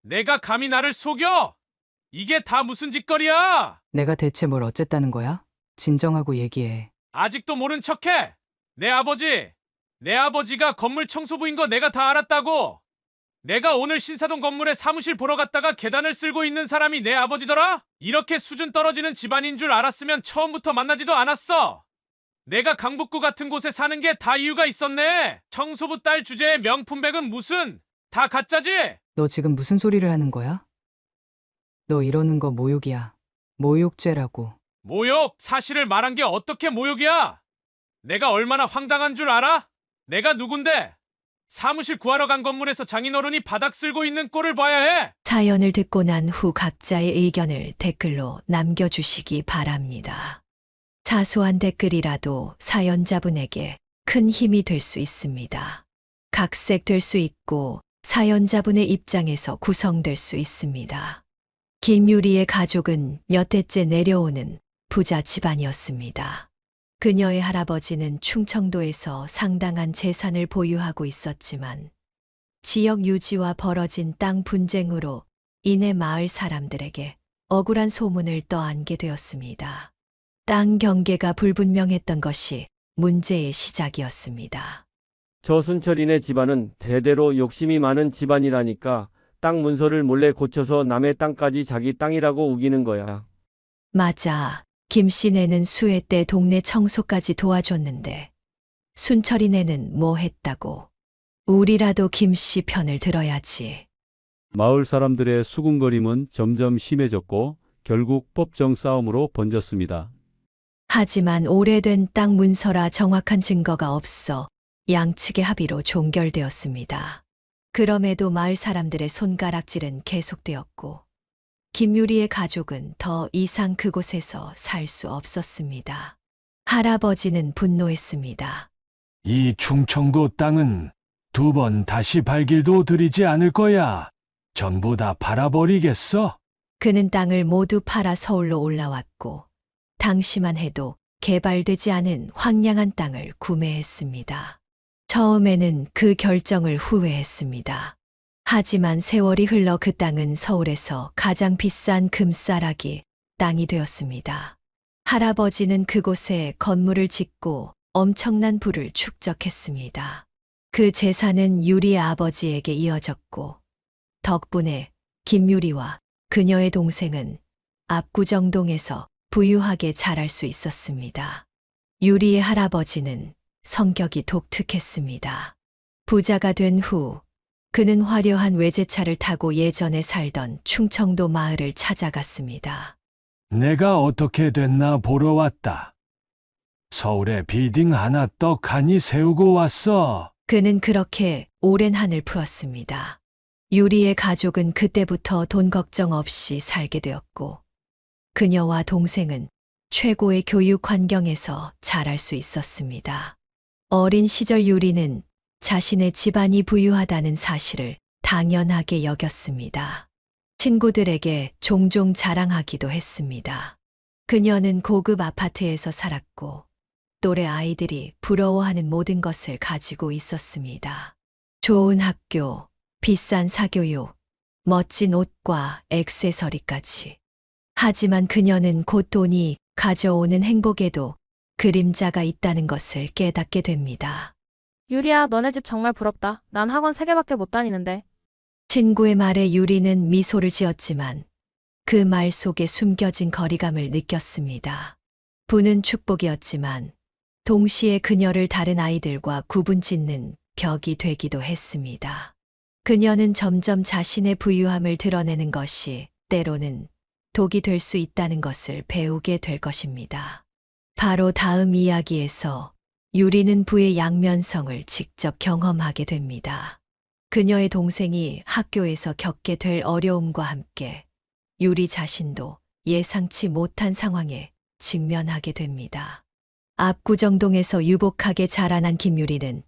내가 감히 나를 속여? 이게 다 무슨 짓거리야? 내가 대체 뭘 어쨌다는 거야? 진정하고 얘기해. 아직도 모른 척해? 내 아버지가 건물 청소부인 거 내가 다 알았다고. 내가 오늘 신사동 건물에 사무실 보러 갔다가 계단을 쓸고 있는 사람이 내 아버지더라? 이렇게 수준 떨어지는 집안인 줄 알았으면 처음부터 만나지도 않았어. 내가 강북구 같은 곳에 사는 게 다 이유가 있었네. 청소부 딸 주제에 명품백은 무슨? 다 가짜지? 너 지금 무슨 소리를 하는 거야? 너 이러는 거 모욕이야. 모욕죄라고. 모욕? 사실을 말한 게 어떻게 모욕이야? 내가 얼마나 황당한 줄 알아? 내가 누군데? 사무실 구하러 간 건물에서 장인어른이 바닥 쓸고 있는 꼴을 봐야 해? 사연을 듣고 난 후 각자의 의견을 댓글로 남겨주시기 바랍니다. 사소한 댓글이라도 사연자분에게 큰 힘이 될 수 있습니다. 각색될 수 있고 사연자분의 입장에서 구성될 수 있습니다. 김유리의 가족은 몇 해째 내려오는 부자 집안이었습니다. 그녀의 할아버지는 충청도에서 상당한 재산을 보유하고 있었지만 지역 유지와 벌어진 땅 분쟁으로 인해 마을 사람들에게 억울한 소문을 떠안게 되었습니다. 땅 경계가 불분명했던 것이 문제의 시작이었습니다. 저 순철이네 집안은 대대로 욕심이 많은 집안이라니까 땅 문서를 몰래 고쳐서 남의 땅까지 자기 땅이라고 우기는 거야. 맞아. 김 씨네는 수해 때 동네 청소까지 도와줬는데 순철이네는 뭐 했다고. 우리라도 김 씨 편을 들어야지. 마을 사람들의 수군거림은 점점 심해졌고 결국 법정 싸움으로 번졌습니다. 하지만 오래된 땅 문서라 정확한 증거가 없어 양측의 합의로 종결되었습니다. 그럼에도 마을 사람들의 손가락질은 계속되었고 김유리의 가족은 더 이상 그곳에서 살 수 없었습니다. 할아버지는 분노했습니다. 이 충청도 땅은 두 번 다시 발길도 들이지 않을 거야. 전부 다 팔아버리겠어? 그는 땅을 모두 팔아 서울로 올라왔고 당시만 해도 개발되지 않은 황량한 땅을 구매했습니다. 처음에는 그 결정을 후회했습니다. 하지만 세월이 흘러 그 땅은 서울에서 가장 비싼 금싸라기 땅이 되었습니다. 할아버지는 그곳에 건물을 짓고 엄청난 부를 축적했습니다. 그 재산은 유리의 아버지에게 이어졌고 덕분에 김유리와 그녀의 동생은 압구정동에서 부유하게 자랄 수 있었습니다. 유리의 할아버지는 성격이 독특했습니다. 부자가 된 후 그는 화려한 외제차를 타고 예전에 살던 충청도 마을을 찾아갔습니다. 내가 어떻게 됐나 보러 왔다. 서울에 빌딩 하나 떡하니 세우고 왔어. 그는 그렇게 오랜 한을 풀었습니다. 유리의 가족은 그때부터 돈 걱정 없이 살게 되었고 그녀와 동생은 최고의 교육 환경에서 자랄 수 있었습니다. 어린 시절 유리는 자신의 집안이 부유하다는 사실을 당연하게 여겼습니다. 친구들에게 종종 자랑하기도 했습니다. 그녀는 고급 아파트에서 살았고 또래 아이들이 부러워하는 모든 것을 가지고 있었습니다. 좋은 학교, 비싼 사교육, 멋진 옷과 액세서리까지. 하지만 그녀는 곧 돈이 가져오는 행복에도 그림자가 있다는 것을 깨닫게 됩니다. 유리야, 너네 집 정말 부럽다. 난 학원 3개밖에 못 다니는데. 친구의 말에 유리는 미소를 지었지만 그 말 속에 숨겨진 거리감을 느꼈습니다. 부는 축복이었지만 동시에 그녀를 다른 아이들과 구분짓는 벽이 되기도 했습니다. 그녀는 점점 자신의 부유함을 드러내는 것이 때로는 독이 될 수 있다는 것을 배우게 될 것입니다. 바로 다음 이야기에서 유리는 부의 양면성을 직접 경험하게 됩니다. 그녀의 동생이 학교에서 겪게 될 어려움과 함께 유리 자신도 예상치 못한 상황에 직면하게 됩니다. 압구정동에서 유복하게 자라난 김유리는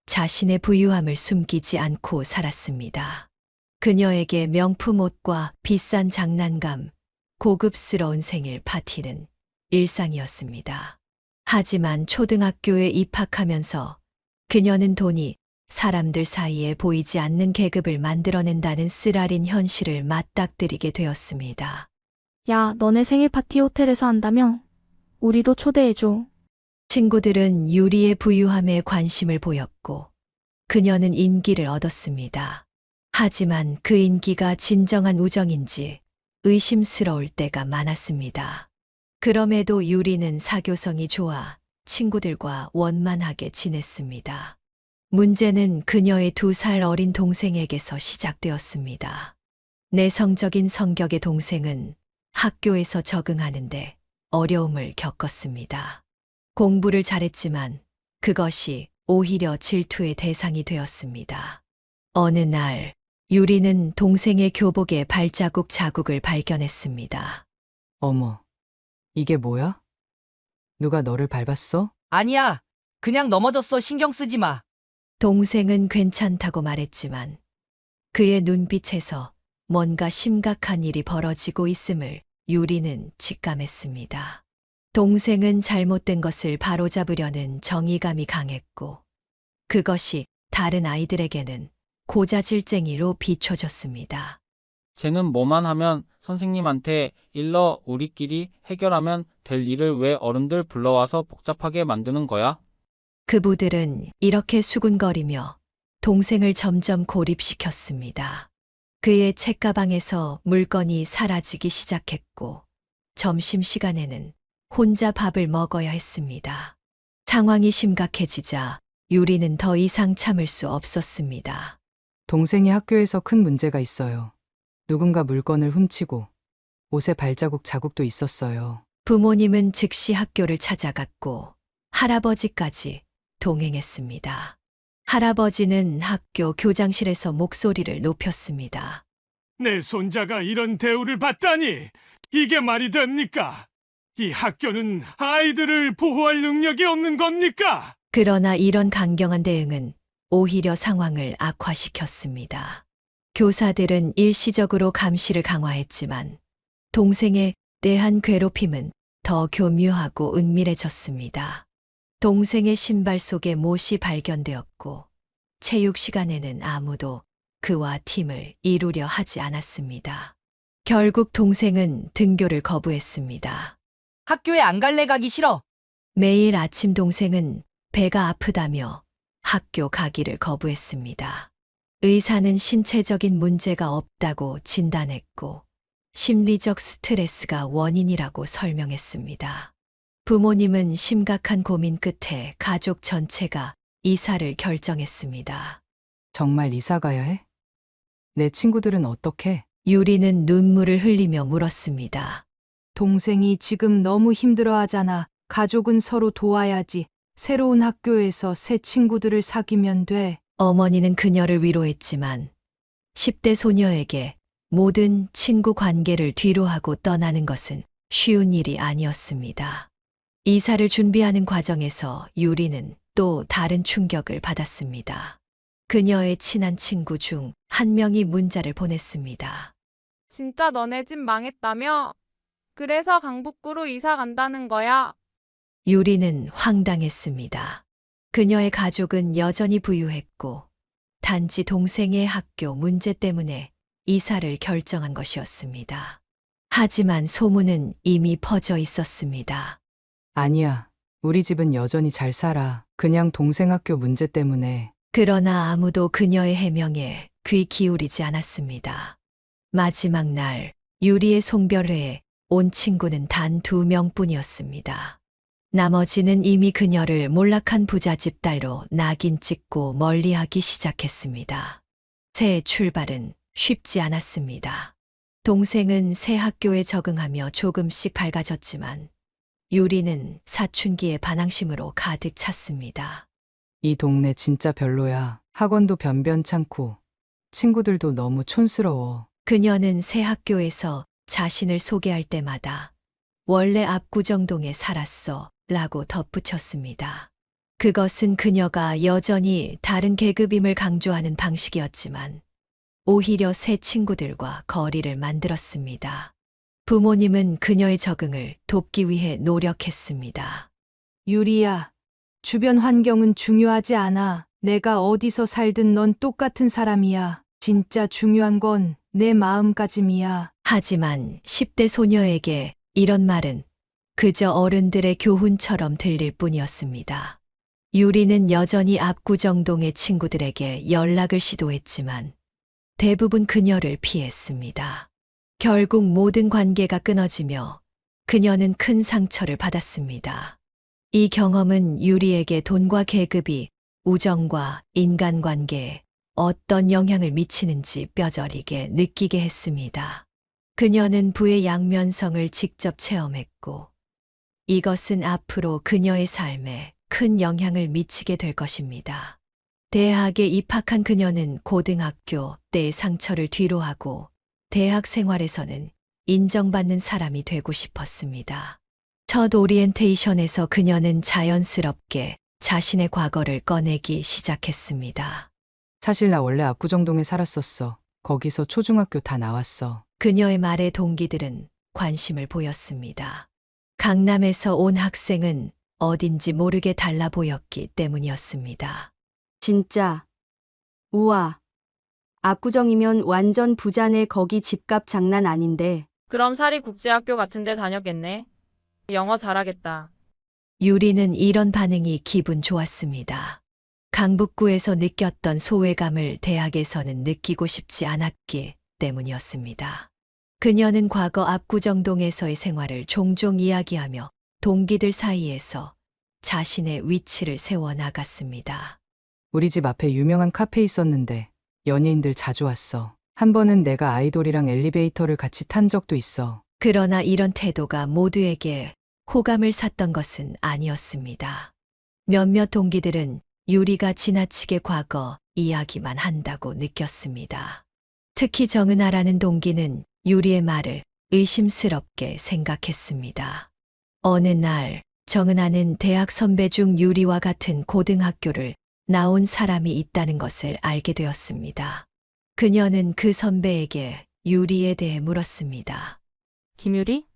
자신의 부유함을 숨기지 않고 살았습니다. 그녀에게 명품 옷과 비싼 장난감, 고급스러운 생일 파티는 일상이었습니다. 하지만 초등학교에 입학하면서 그녀는 돈이 사람들 사이에 보이지 않는 계급을 만들어낸다는 쓰라린 현실을 맞닥뜨리게 되었습니다. 야, 너네 생일 파티 호텔에서 한다며? 우리도 초대해줘. 친구들은 유리의 부유함에 관심을 보였고 그녀는 인기를 얻었습니다. 하지만 그 인기가 진정한 우정인지 의심스러울 때가 많았습니다. 그럼에도 유리는 사교성이 좋아 친구들과 원만하게 지냈습니다. 문제는 그녀의 2살 어린 동생에게서 시작되었습니다. 내성적인 성격의 동생은 학교에서 적응하는데 어려움을 겪었습니다. 공부를 잘했지만 그것이 오히려 질투의 대상이 되었습니다. 어느 날 유리는 동생의 교복에 발자국 자국을 발견했습니다. 어머, 이게 뭐야? 누가 너를 밟았어? 아니야. 그냥 넘어졌어. 신경 쓰지 마. 동생은 괜찮다고 말했지만 그의 눈빛에서 뭔가 심각한 일이 벌어지고 있음을 유리는 직감했습니다. 동생은 잘못된 것을 바로잡으려는 정의감이 강했고 그것이 다른 아이들에게는 고자질쟁이로 비춰졌습니다. 쟤는 뭐만 하면 선생님한테 일러 우리끼리 해결하면 될 일을 왜 어른들 불러와서 복잡하게 만드는 거야? 그부들은 이렇게 수군거리며 동생을 점점 고립시켰습니다. 그의 책가방에서 물건이 사라지기 시작했고 점심시간에는 혼자 밥을 먹어야 했습니다. 상황이 심각해지자 유리는 더 이상 참을 수 없었습니다. 동생이 학교에서 큰 문제가 있어요. 누군가 물건을 훔치고 옷에 발자국 자국도 있었어요. 부모님은 즉시 학교를 찾아갔고 할아버지까지 동행했습니다. 할아버지는 학교 교장실에서 목소리를 높였습니다. 내 손자가 이런 대우를 받다니 이게 말이 됩니까? 이 학교는 아이들을 보호할 능력이 없는 겁니까? 그러나 이런 강경한 대응은 오히려 상황을 악화시켰습니다. 교사들은 일시적으로 감시를 강화했지만 동생에 대한 괴롭힘은 더 교묘하고 은밀해졌습니다. 동생의 신발 속에 못이 발견되었고 체육 시간에는 아무도 그와 팀을 이루려 하지 않았습니다. 결국 동생은 등교를 거부했습니다. 학교에 안 갈래. 가기 싫어. 매일 아침 동생은 배가 아프다며 학교 가기를 거부했습니다. 의사는 신체적인 문제가 없다고 진단했고 심리적 스트레스가 원인이라고 설명했습니다. 부모님은 심각한 고민 끝에 가족 전체가 이사를 결정했습니다. 정말 이사 가야 해? 내 친구들은 어떡해? 유리는 눈물을 흘리며 물었습니다. 동생이 지금 너무 힘들어 하잖아. 가족은 서로 도와야지. 새로운 학교에서 새 친구들을 사귀면 돼. 어머니는 그녀를 위로했지만 10대 소녀에게 모든 친구 관계를 뒤로하고 떠나는 것은 쉬운 일이 아니었습니다. 이사를 준비하는 과정에서 유리는 또 다른 충격을 받았습니다. 그녀의 친한 친구 중 한 명이 문자를 보냈습니다. 진짜 너네 집 망했다며? 그래서 강북구로 이사 간다는 거야? 유리는 황당했습니다. 그녀의 가족은 여전히 부유했고 단지 동생의 학교 문제 때문에 이사를 결정한 것이었습니다. 하지만 소문은 이미 퍼져 있었습니다. 아니야. 우리 집은 여전히 잘 살아. 그냥 동생 학교 문제 때문에. 그러나 아무도 그녀의 해명에 귀 기울이지 않았습니다. 마지막 날 유리의 송별회에 온 친구는 단 2명뿐이었습니다. 나머지는 이미 그녀를 몰락한 부잣집 딸로 낙인 찍고 멀리하기 시작했습니다. 새 출발은 쉽지 않았습니다. 동생은 새 학교에 적응하며 조금씩 밝아졌지만 유리는 사춘기의 반항심으로 가득 찼습니다. 이 동네 진짜 별로야. 학원도 변변찮고 친구들도 너무 촌스러워. 그녀는 새 학교에서 자신을 소개할 때마다 원래 압구정동에 살았어 라고 덧붙였습니다. 그것은 그녀가 여전히 다른 계급임을 강조하는 방식이었지만 오히려 새 친구들과 거리를 만들었습니다. 부모님은 그녀의 적응을 돕기 위해 노력했습니다. 유리야, 주변 환경은 중요하지 않아. 내가 어디서 살든 넌 똑같은 사람이야. 진짜 중요한 건 내 마음가짐이야. 하지만 10대 소녀에게 이런 말은 그저 어른들의 교훈처럼 들릴 뿐이었습니다. 유리는 여전히 압구정동의 친구들에게 연락을 시도했지만 대부분 그녀를 피했습니다. 결국 모든 관계가 끊어지며 그녀는 큰 상처를 받았습니다. 이 경험은 유리에게 돈과 계급이 우정과 인간관계에 어떤 영향을 미치는지 뼈저리게 느끼게 했습니다. 그녀는 부의 양면성을 직접 체험했고 이것은 앞으로 그녀의 삶에 큰 영향을 미치게 될 것입니다. 대학에 입학한 그녀는 고등학교 때의 상처를 뒤로하고 대학 생활에서는 인정받는 사람이 되고 싶었습니다. 첫 오리엔테이션에서 그녀는 자연스럽게 자신의 과거를 꺼내기 시작했습니다. 사실 나 원래 압구정동에 살았었어. 거기서 초중학교 다 나왔어. 그녀의 말에 동기들은 관심을 보였습니다. 강남에서 온 학생은 어딘지 모르게 달라 보였기 때문이었습니다. 진짜. 우와. 압구정이면 완전 부자네. 거기 집값 장난 아닌데. 그럼 사립국제학교 같은 데 다녔겠네. 영어 잘하겠다. 유리는 이런 반응이 기분 좋았습니다. 강북구에서 느꼈던 소외감을 대학에서는 느끼고 싶지 않았기 때문이었습니다. 그녀는 과거 압구정동에서의 생활을 종종 이야기하며 동기들 사이에서 자신의 위치를 세워나갔습니다. 우리 집 앞에 유명한 카페 있었는데 연예인들 자주 왔어. 한 번은 내가 아이돌이랑 엘리베이터를 같이 탄 적도 있어. 그러나 이런 태도가 모두에게 호감을 샀던 것은 아니었습니다. 몇몇 동기들은 유리가 지나치게 과거 이야기만 한다고 느꼈습니다. 특히 정은아라는 동기는 유리의 말을 의심스럽게 생각했습니다. 어느 날 정은아는 대학 선배 중 유리와 같은 고등학교를 나온 사람이 있다는 것을 알게 되었습니다. 그녀는 그 선배에게 유리에 대해 물었습니다. 김유리?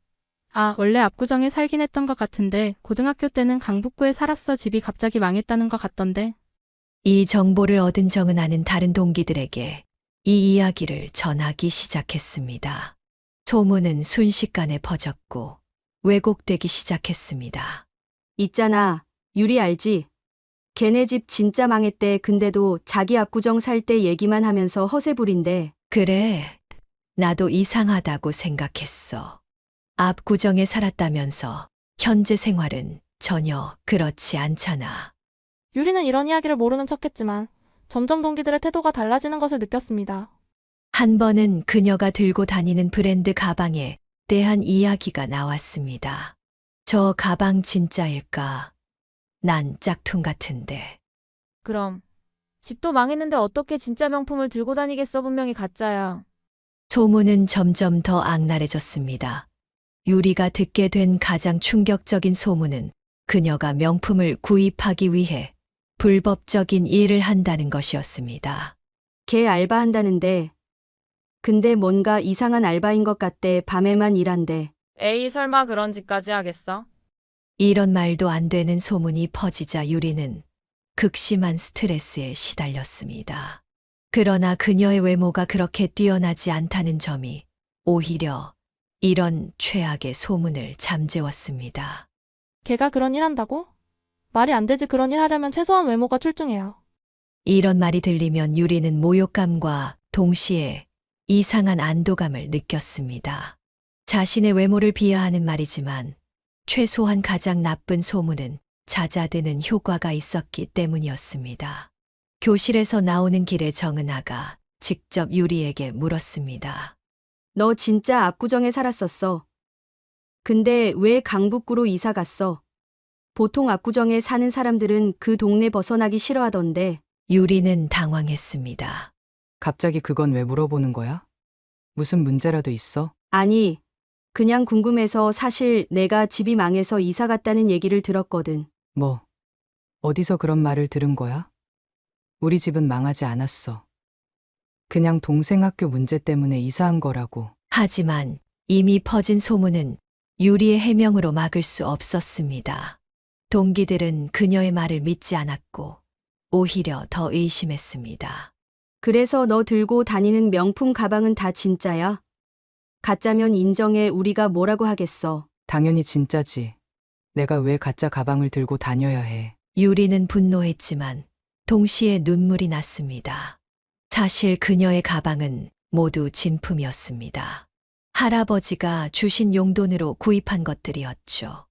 아, 원래 압구정에 살긴 했던 것 같은데 고등학교 때는 강북구에 살았어. 집이 갑자기 망했다는 것 같던데. 이 정보를 얻은 정은아는 다른 동기들에게 이 이야기를 전하기 시작했습니다. 소문은 순식간에 퍼졌고 왜곡되기 시작했습니다. 있잖아. 유리 알지? 걔네 집 진짜 망했대. 근데도 자기 압구정 살 때 얘기만 하면서 허세 부린대. 그래, 나도 이상하다고 생각했어. 압구정에 살았다면서 현재 생활은 전혀 그렇지 않잖아. 유리는 이런 이야기를 모르는 척했지만 점점 동기들의 태도가 달라지는 것을 느꼈습니다. 한 번은 그녀가 들고 다니는 브랜드 가방에 대한 이야기가 나왔습니다. 저 가방 진짜일까? 난 짝퉁 같은데. 그럼 집도 망했는데 어떻게 진짜 명품을 들고 다니겠어? 분명히 가짜야. 소문은 점점 더 악랄해졌습니다. 유리가 듣게 된 가장 충격적인 소문은 그녀가 명품을 구입하기 위해 불법적인 일을 한다는 것이었습니다. 걔 알바한다는데. 근데 뭔가 이상한 알바인 것 같대. 밤에만 일한대. 에이, 설마 그런 짓까지 하겠어? 이런 말도 안 되는 소문이 퍼지자 유리는 극심한 스트레스에 시달렸습니다. 그러나 그녀의 외모가 그렇게 뛰어나지 않다는 점이 오히려 이런 최악의 소문을 잠재웠습니다. 걔가 그런 일 한다고? 말이 안 되지. 그런 일 하려면 최소한 외모가 출중해요. 이런 말이 들리면 유리는 모욕감과 동시에 이상한 안도감을 느꼈습니다. 자신의 외모를 비하하는 말이지만 최소한 가장 나쁜 소문은 잦아드는 효과가 있었기 때문이었습니다. 교실에서 나오는 길에 정은아가 직접 유리에게 물었습니다. 너 진짜 압구정에 살았었어. 근데 왜 강북구로 이사 갔어? 보통 압구정에 사는 사람들은 그 동네 벗어나기 싫어하던데. 유리는 당황했습니다. 갑자기 그건 왜 물어보는 거야? 무슨 문제라도 있어? 아니, 그냥 궁금해서. 사실 내가 집이 망해서 이사 갔다는 얘기를 들었거든. 뭐, 어디서 그런 말을 들은 거야? 우리 집은 망하지 않았어. 그냥 동생 학교 문제 때문에 이사한 거라고. 하지만 이미 퍼진 소문은 유리의 해명으로 막을 수 없었습니다. 동기들은 그녀의 말을 믿지 않았고 오히려 더 의심했습니다. 그래서 너 들고 다니는 명품 가방은 다 진짜야? 가짜면 인정해. 우리가 뭐라고 하겠어. 당연히 진짜지. 내가 왜 가짜 가방을 들고 다녀야 해. 유리는 분노했지만 동시에 눈물이 났습니다. 사실 그녀의 가방은 모두 진품이었습니다. 할아버지가 주신 용돈으로 구입한 것들이었죠.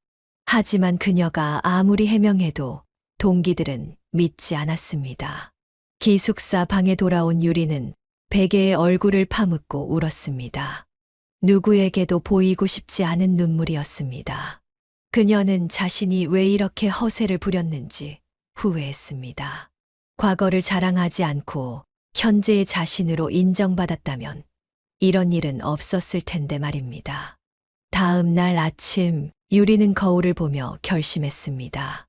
하지만 그녀가 아무리 해명해도 동기들은 믿지 않았습니다. 기숙사 방에 돌아온 유리는 베개에 얼굴을 파묻고 울었습니다. 누구에게도 보이고 싶지 않은 눈물이었습니다. 그녀는 자신이 왜 이렇게 허세를 부렸는지 후회했습니다. 과거를 자랑하지 않고 현재의 자신으로 인정받았다면 이런 일은 없었을 텐데 말입니다. 다음 날 아침 유리는 거울을 보며 결심했습니다.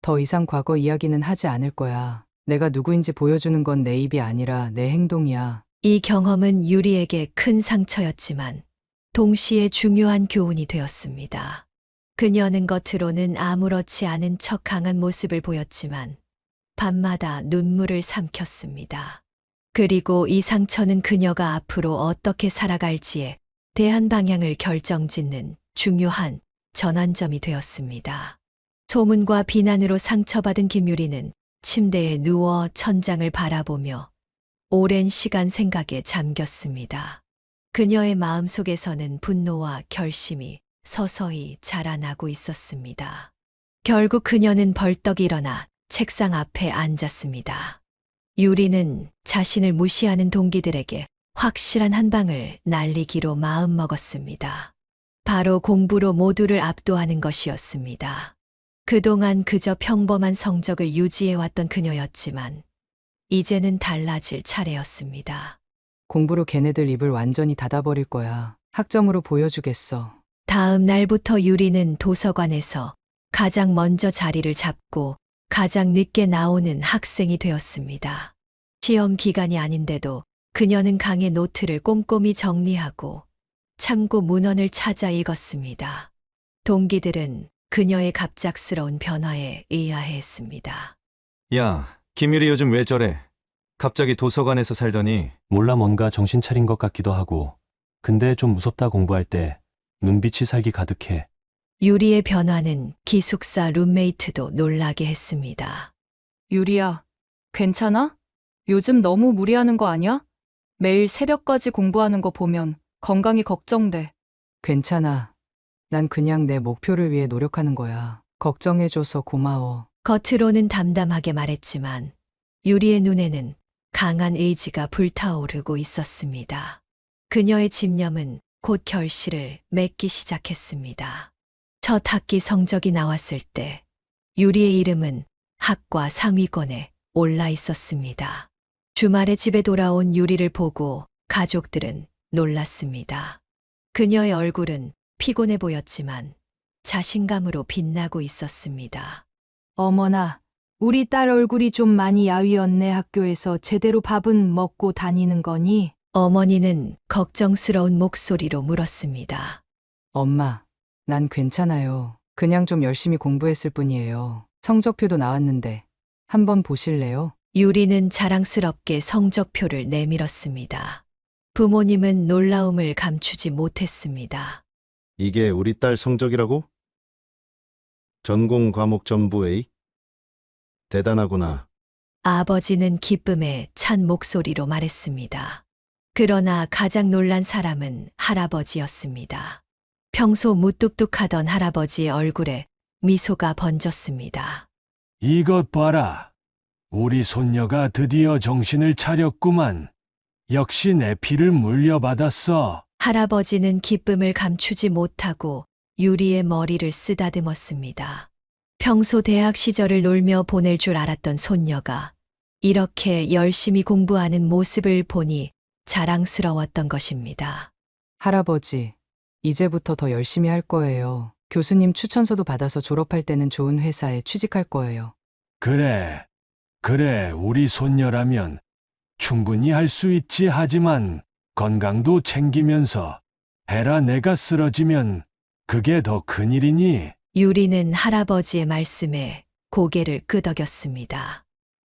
더 이상 과거 이야기는 하지 않을 거야. 내가 누구인지 보여주는 건 내 입이 아니라 내 행동이야. 이 경험은 유리에게 큰 상처였지만 동시에 중요한 교훈이 되었습니다. 그녀는 겉으로는 아무렇지 않은 척 강한 모습을 보였지만 밤마다 눈물을 삼켰습니다. 그리고 이 상처는 그녀가 앞으로 어떻게 살아갈지에 대한 방향을 결정짓는 중요한 전환점이 되었습니다. 소문과 비난으로 상처받은 김유리는 침대에 누워 천장을 바라보며 오랜 시간 생각에 잠겼습니다. 그녀의 마음속에서는 분노와 결심이 서서히 자라나고 있었습니다. 결국 그녀는 벌떡 일어나 책상 앞에 앉았습니다. 유리는 자신을 무시하는 동기들에게 확실한 한 방을 날리기로 마음먹었습니다. 바로 공부로 모두를 압도하는 것이었습니다. 그동안 그저 평범한 성적을 유지해왔던 그녀였지만 이제는 달라질 차례였습니다. 공부로 걔네들 입을 완전히 닫아버릴 거야. 학점으로 보여주겠어. 다음 날부터 유리는 도서관에서 가장 먼저 자리를 잡고 가장 늦게 나오는 학생이 되었습니다. 시험 기간이 아닌데도 그녀는 강의 노트를 꼼꼼히 정리하고 참고 문헌을 찾아 읽었습니다. 동기들은 그녀의 갑작스러운 변화에 의아해했습니다. 야, 김유리 요즘 왜 저래? 갑자기 도서관에서 살더니. 몰라, 뭔가 정신 차린 것 같기도 하고. 근데 좀 무섭다. 공부할 때 눈빛이 살기 가득해. 유리의 변화는 기숙사 룸메이트도 놀라게 했습니다. 유리야, 괜찮아? 요즘 너무 무리하는 거 아니야? 매일 새벽까지 공부하는 거 보면 건강이 걱정돼. 괜찮아. 난 그냥 내 목표를 위해 노력하는 거야. 걱정해줘서 고마워. 겉으로는 담담하게 말했지만 유리의 눈에는 강한 의지가 불타오르고 있었습니다. 그녀의 집념은 곧 결실을 맺기 시작했습니다. 첫 학기 성적이 나왔을 때 유리의 이름은 학과 상위권에 올라 있었습니다. 주말에 집에 돌아온 유리를 보고 가족들은 놀랐습니다. 그녀의 얼굴은 피곤해 보였지만 자신감으로 빛나고 있었습니다. 어머나, 우리 딸 얼굴이 좀 많이 야위었네. 학교에서 제대로 밥은 먹고 다니는 거니? 어머니는 걱정스러운 목소리로 물었습니다. 엄마, 난 괜찮아요. 그냥 좀 열심히 공부했을 뿐이에요. 성적표도 나왔는데 한번 보실래요? 유리는 자랑스럽게 성적표를 내밀었습니다. 부모님은 놀라움을 감추지 못했습니다. 이게 우리 딸 성적이라고? 전공 과목 전부 A? 대단하구나. 아버지는 기쁨에 찬 목소리로 말했습니다. 그러나 가장 놀란 사람은 할아버지였습니다. 평소 무뚝뚝하던 할아버지의 얼굴에 미소가 번졌습니다. 이것 봐라. 우리 손녀가 드디어 정신을 차렸구만. 역시 내 피를 물려받았어. 할아버지는 기쁨을 감추지 못하고 유리의 머리를 쓰다듬었습니다. 평소 대학 시절을 놀며 보낼 줄 알았던 손녀가 이렇게 열심히 공부하는 모습을 보니 자랑스러웠던 것입니다. 할아버지, 이제부터 더 열심히 할 거예요. 교수님 추천서도 받아서 졸업할 때는 좋은 회사에 취직할 거예요. 그래, 우리 손녀라면 충분히 할 수 있지. 하지만 건강도 챙기면서 해라. 내가 쓰러지면 그게 더 큰일이니. 유리는 할아버지의 말씀에 고개를 끄덕였습니다.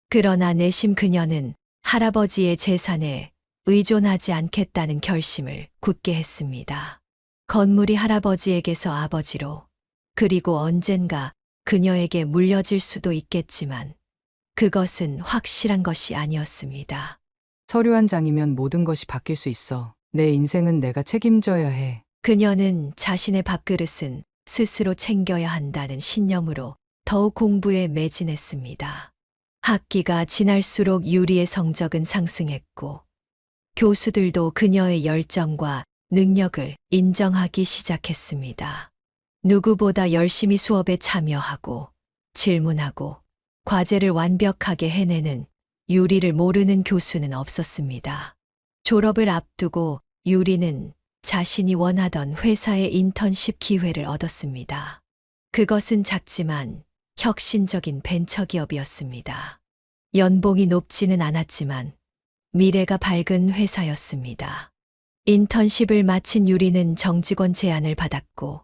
그러나 내심 그녀는 할아버지의 재산에 의존하지 않겠다는 결심을 굳게 했습니다. 건물이 할아버지에게서 아버지로, 그리고 언젠가 그녀에게 물려질 수도 있겠지만 그것은 확실한 것이 아니었습니다. 서류 한 장이면 모든 것이 바뀔 수 있어. 내 인생은 내가 책임져야 해. 그녀는 자신의 밥그릇은 스스로 챙겨야 한다는 신념으로 더욱 공부에 매진했습니다. 학기가 지날수록 유리의 성적은 상승했고 교수들도 그녀의 열정과 능력을 인정하기 시작했습니다. 누구보다 열심히 수업에 참여하고 질문하고 과제를 완벽하게 해내는 유리를 모르는 교수는 없었습니다. 졸업을 앞두고 유리는 자신이 원하던 회사의 인턴십 기회를 얻었습니다. 그것은 작지만 혁신적인 벤처기업이었습니다. 연봉이 높지는 않았지만 미래가 밝은 회사였습니다. 인턴십을 마친 유리는 정직원 제안을 받았고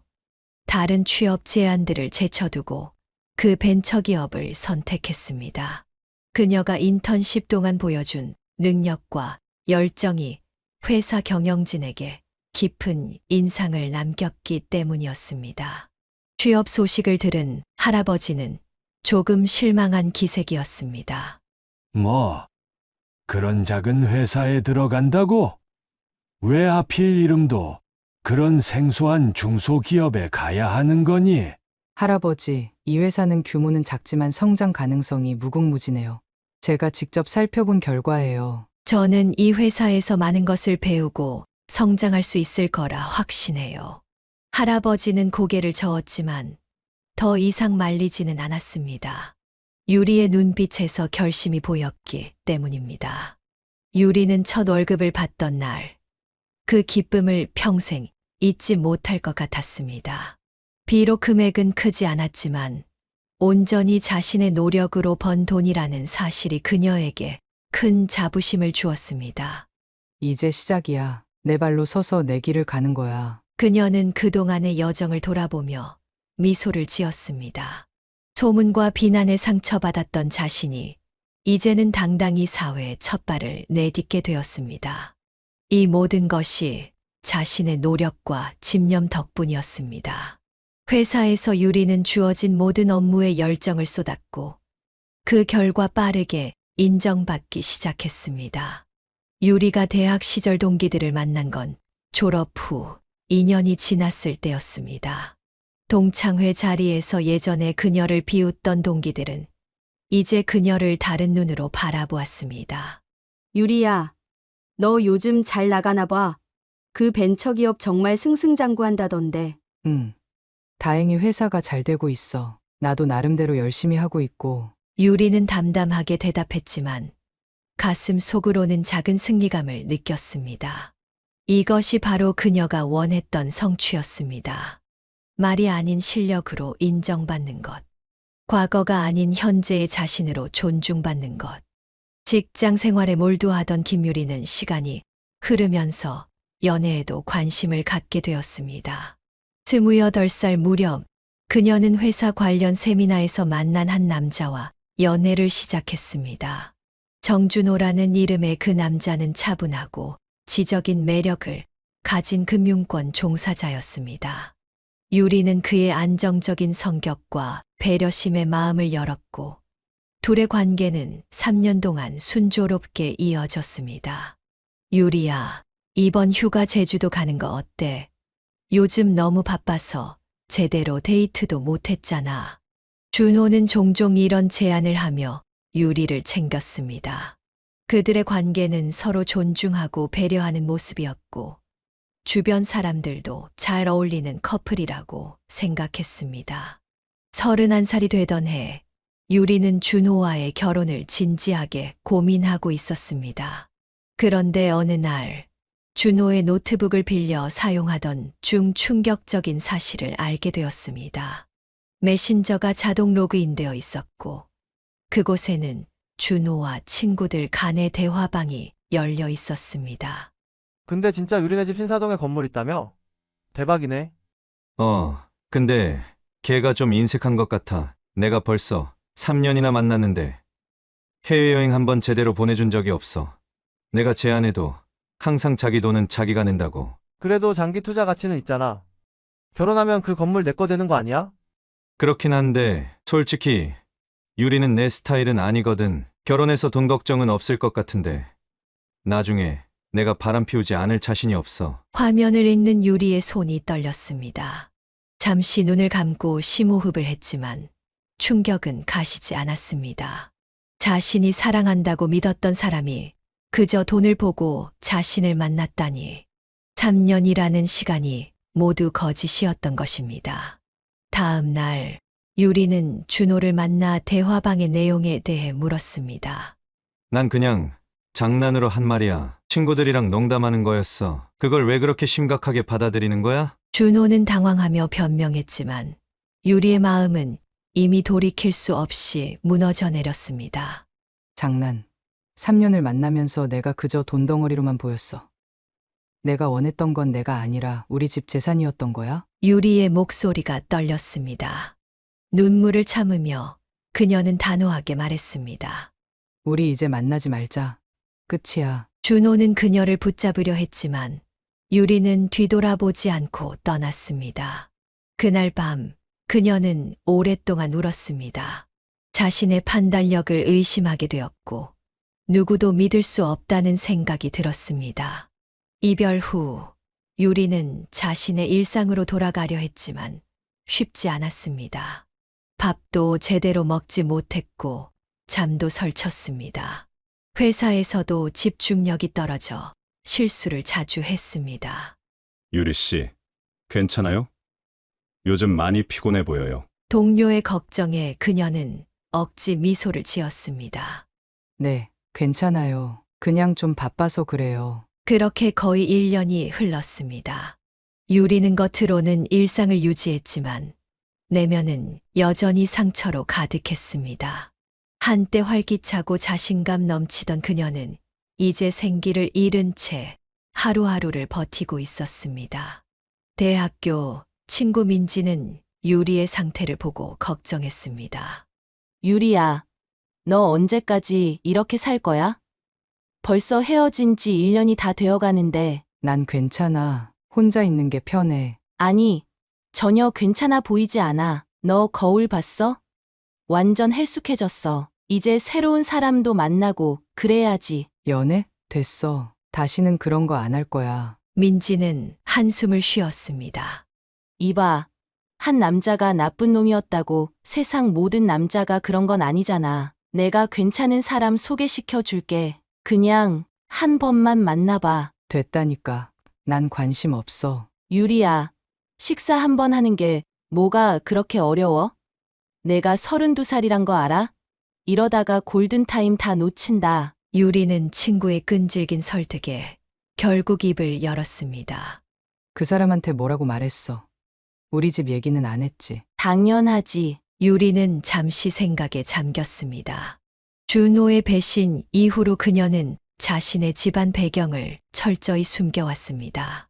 다른 취업 제안들을 제쳐두고 그 벤처기업을 선택했습니다. 그녀가 인턴십 동안 보여준 능력과 열정이 회사 경영진에게 깊은 인상을 남겼기 때문이었습니다. 취업 소식을 들은 할아버지는 조금 실망한 기색이었습니다. 뭐, 그런 작은 회사에 들어간다고? 왜 하필 이름도 그런 생소한 중소기업에 가야 하는 거니? 할아버지, 이 회사는 규모는 작지만 성장 가능성이 무궁무진해요. 제가 직접 살펴본 결과예요. 저는 이 회사에서 많은 것을 배우고 성장할 수 있을 거라 확신해요. 할아버지는 고개를 저었지만 더 이상 말리지는 않았습니다. 유리의 눈빛에서 결심이 보였기 때문입니다. 유리는 첫 월급을 받던 날, 그 기쁨을 평생 잊지 못할 것 같았습니다. 비록 금액은 크지 않았지만 온전히 자신의 노력으로 번 돈이라는 사실이 그녀에게 큰 자부심을 주었습니다. 이제 시작이야. 내 발로 서서 내 길을 가는 거야. 그녀는 그동안의 여정을 돌아보며 미소를 지었습니다. 소문과 비난에 상처받았던 자신이 이제는 당당히 사회에 첫 발을 내딛게 되었습니다. 이 모든 것이 자신의 노력과 집념 덕분이었습니다. 회사에서 유리는 주어진 모든 업무에 열정을 쏟았고 그 결과 빠르게 인정받기 시작했습니다. 유리가 대학 시절 동기들을 만난 건 졸업 후 2년이 지났을 때였습니다. 동창회 자리에서 예전에 그녀를 비웃던 동기들은 이제 그녀를 다른 눈으로 바라보았습니다. 유리야, 너 요즘 잘 나가나 봐. 그 벤처기업 정말 승승장구한다던데. 다행히 회사가 잘 되고 있어. 나도 나름대로 열심히 하고 있고. 유리는 담담하게 대답했지만 가슴 속으로는 작은 승리감을 느꼈습니다. 이것이 바로 그녀가 원했던 성취였습니다. 말이 아닌 실력으로 인정받는 것. 과거가 아닌 현재의 자신으로 존중받는 것. 직장 생활에 몰두하던 김유리는 시간이 흐르면서 연애에도 관심을 갖게 되었습니다. 28살 무렵 그녀는 회사 관련 세미나에서 만난 한 남자와 연애를 시작했습니다. 정준호라는 이름의 그 남자는 차분하고 지적인 매력을 가진 금융권 종사자였습니다. 유리는 그의 안정적인 성격과 배려심에 마음을 열었고 둘의 관계는 3년 동안 순조롭게 이어졌습니다. 유리야, 이번 휴가 제주도 가는 거 어때? 요즘 너무 바빠서 제대로 데이트도 못했잖아. 준호는 종종 이런 제안을 하며 유리를 챙겼습니다. 그들의 관계는 서로 존중하고 배려하는 모습이었고 주변 사람들도 잘 어울리는 커플이라고 생각했습니다. 31살이 되던 해 유리는 준호와의 결혼을 진지하게 고민하고 있었습니다. 그런데 어느 날 준호의 노트북을 빌려 사용하던 중 충격적인 사실을 알게 되었습니다. 메신저가 자동 로그인되어 있었고 그곳에는 준호와 친구들 간의 대화방이 열려 있었습니다. 근데 진짜 유리네 집 신사동에 건물 있다며? 대박이네. 근데 걔가 좀 인색한 것 같아. 내가 벌써 3년이나 만났는데 해외여행 한번 제대로 보내준 적이 없어. 내가 제안해도 항상 자기 돈은 자기가 낸다고. 그래도 장기 투자 가치는 있잖아. 결혼하면 그 건물 내 거 되는 거 아니야? 그렇긴 한데 솔직히 유리는 내 스타일은 아니거든. 결혼해서 돈 걱정은 없을 것 같은데 나중에 내가 바람 피우지 않을 자신이 없어. 화면을 읽는 유리의 손이 떨렸습니다. 잠시 눈을 감고 심호흡을 했지만 충격은 가시지 않았습니다. 자신이 사랑한다고 믿었던 사람이 그저 돈을 보고 자신을 만났다니. 3년이라는 시간이 모두 거짓이었던 것입니다. 다음 날 유리는 준호를 만나 대화방의 내용에 대해 물었습니다. 난 그냥 장난으로 한 말이야. 친구들이랑 농담하는 거였어. 그걸 왜 그렇게 심각하게 받아들이는 거야? 준호는 당황하며 변명했지만 유리의 마음은 이미 돌이킬 수 없이 무너져 내렸습니다. 장난. 3년을 만나면서 내가 그저 돈덩어리로만 보였어. 내가 원했던 건 내가 아니라 우리 집 재산이었던 거야? 유리의 목소리가 떨렸습니다. 눈물을 참으며 그녀는 단호하게 말했습니다. 우리 이제 만나지 말자. 끝이야. 준호는 그녀를 붙잡으려 했지만 유리는 뒤돌아보지 않고 떠났습니다. 그날 밤 그녀는 오랫동안 울었습니다. 자신의 판단력을 의심하게 되었고 누구도 믿을 수 없다는 생각이 들었습니다. 이별 후 유리는 자신의 일상으로 돌아가려 했지만 쉽지 않았습니다. 밥도 제대로 먹지 못했고 잠도 설쳤습니다. 회사에서도 집중력이 떨어져 실수를 자주 했습니다. 유리 씨, 괜찮아요? 요즘 많이 피곤해 보여요. 동료의 걱정에 그녀는 억지 미소를 지었습니다. 네, 괜찮아요. 그냥 좀 바빠서 그래요. 그렇게 거의 1년이 흘렀습니다. 유리는 겉으로는 일상을 유지했지만 내면은 여전히 상처로 가득했습니다. 한때 활기차고 자신감 넘치던 그녀는 이제 생기를 잃은 채 하루하루를 버티고 있었습니다. 대학교 친구 민지는 유리의 상태를 보고 걱정했습니다. 유리야, 너 언제까지 이렇게 살 거야? 벌써 헤어진 지 1년이 다 되어 가는데. 난 괜찮아. 혼자 있는 게 편해. 아니, 전혀 괜찮아 보이지 않아. 너 거울 봤어? 완전 헬쑥해졌어. 이제 새로운 사람도 만나고 그래야지. 연애? 됐어. 다시는 그런 거 안 할 거야. 민지는 한숨을 쉬었습니다. 이봐, 한 남자가 나쁜 놈이었다고 세상 모든 남자가 그런 건 아니잖아. 내가 괜찮은 사람 소개시켜 줄게. 그냥 한 번만 만나봐. 됐다니까. 난 관심 없어. 유리야, 식사 한 번 하는 게 뭐가 그렇게 어려워? 내가 32살이란 거 알아? 이러다가 골든타임 다 놓친다. 유리는 친구의 끈질긴 설득에 결국 입을 열었습니다. 그 사람한테 뭐라고 말했어? 우리 집 얘기는 안 했지. 당연하지. 유리는 잠시 생각에 잠겼습니다. 준호의 배신 이후로 그녀는 자신의 집안 배경을 철저히 숨겨왔습니다.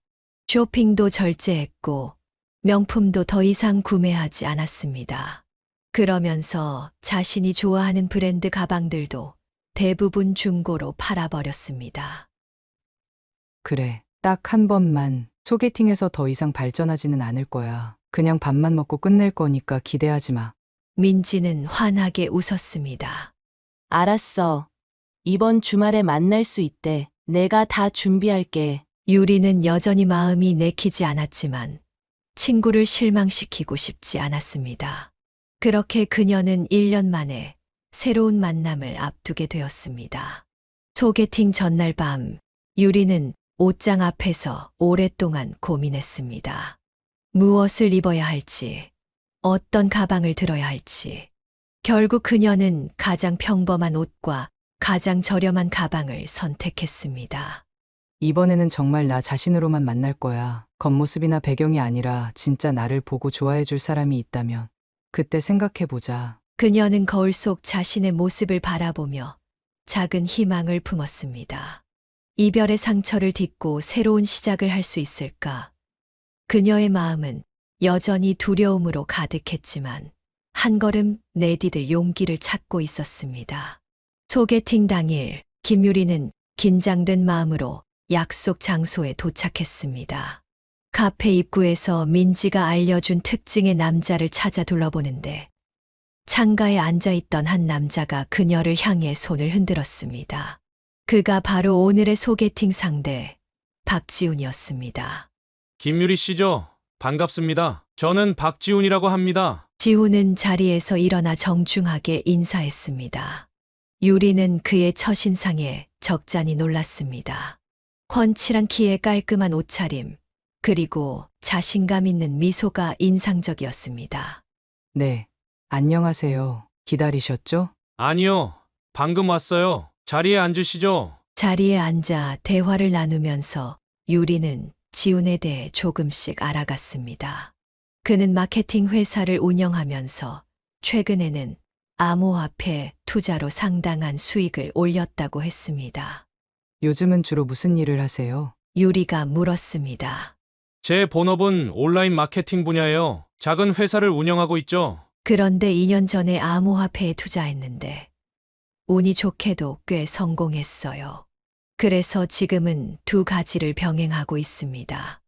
쇼핑도 절제했고 명품도 더 이상 구매하지 않았습니다. 그러면서 자신이 좋아하는 브랜드 가방들도 대부분 중고로 팔아버렸습니다. 그래, 딱 한 번만. 소개팅에서 더 이상 발전하지는 않을 거야. 그냥 밥만 먹고 끝낼 거니까 기대하지 마. 민지는 환하게 웃었습니다. 알았어. 이번 주말에 만날 수 있대. 내가 다 준비할게. 유리는 여전히 마음이 내키지 않았지만 친구를 실망시키고 싶지 않았습니다. 그렇게 그녀는 1년 만에 새로운 만남을 앞두게 되었습니다. 소개팅 전날 밤 유리는 옷장 앞에서 오랫동안 고민했습니다. 무엇을 입어야 할지, 어떤 가방을 들어야 할지. 결국 그녀는 가장 평범한 옷과 가장 저렴한 가방을 선택했습니다. 이번에는 정말 나 자신으로만 만날 거야. 겉모습이나 배경이 아니라 진짜 나를 보고 좋아해 줄 사람이 있다면 그때 생각해 보자. 그녀는 거울 속 자신의 모습을 바라보며 작은 희망을 품었습니다. 이별의 상처를 딛고 새로운 시작을 할 수 있을까? 그녀의 마음은 여전히 두려움으로 가득했지만 한 걸음 내디딜 용기를 찾고 있었습니다. 소개팅 당일 김유리는 긴장된 마음으로 약속 장소에 도착했습니다. 카페 입구에서 민지가 알려준 특징의 남자를 찾아 둘러보는데 창가에 앉아있던 한 남자가 그녀를 향해 손을 흔들었습니다. 그가 바로 오늘의 소개팅 상대 박지훈이었습니다. 김유리 씨죠? 반갑습니다. 저는 박지훈이라고 합니다. 지훈은 자리에서 일어나 정중하게 인사했습니다. 유리는 그의 첫인상에 적잖이 놀랐습니다. 훤칠한 키에 깔끔한 옷차림, 그리고 자신감 있는 미소가 인상적이었습니다. 네, 안녕하세요. 기다리셨죠? 아니요. 방금 왔어요. 자리에 앉으시죠. 자리에 앉아 대화를 나누면서 유리는 지훈에 대해 조금씩 알아갔습니다. 그는 마케팅 회사를 운영하면서 최근에는 암호화폐 투자로 상당한 수익을 올렸다고 했습니다. 요즘은 주로 무슨 일을 하세요? 유리가 물었습니다. 제 본업은 온라인 마케팅 분야예요. 작은 회사를 운영하고 있죠. 그런데 2년 전에 암호화폐에 투자했는데 운이 좋게도 꽤 성공했어요. 그래서 지금은 두 가지를 병행하고 있습니다.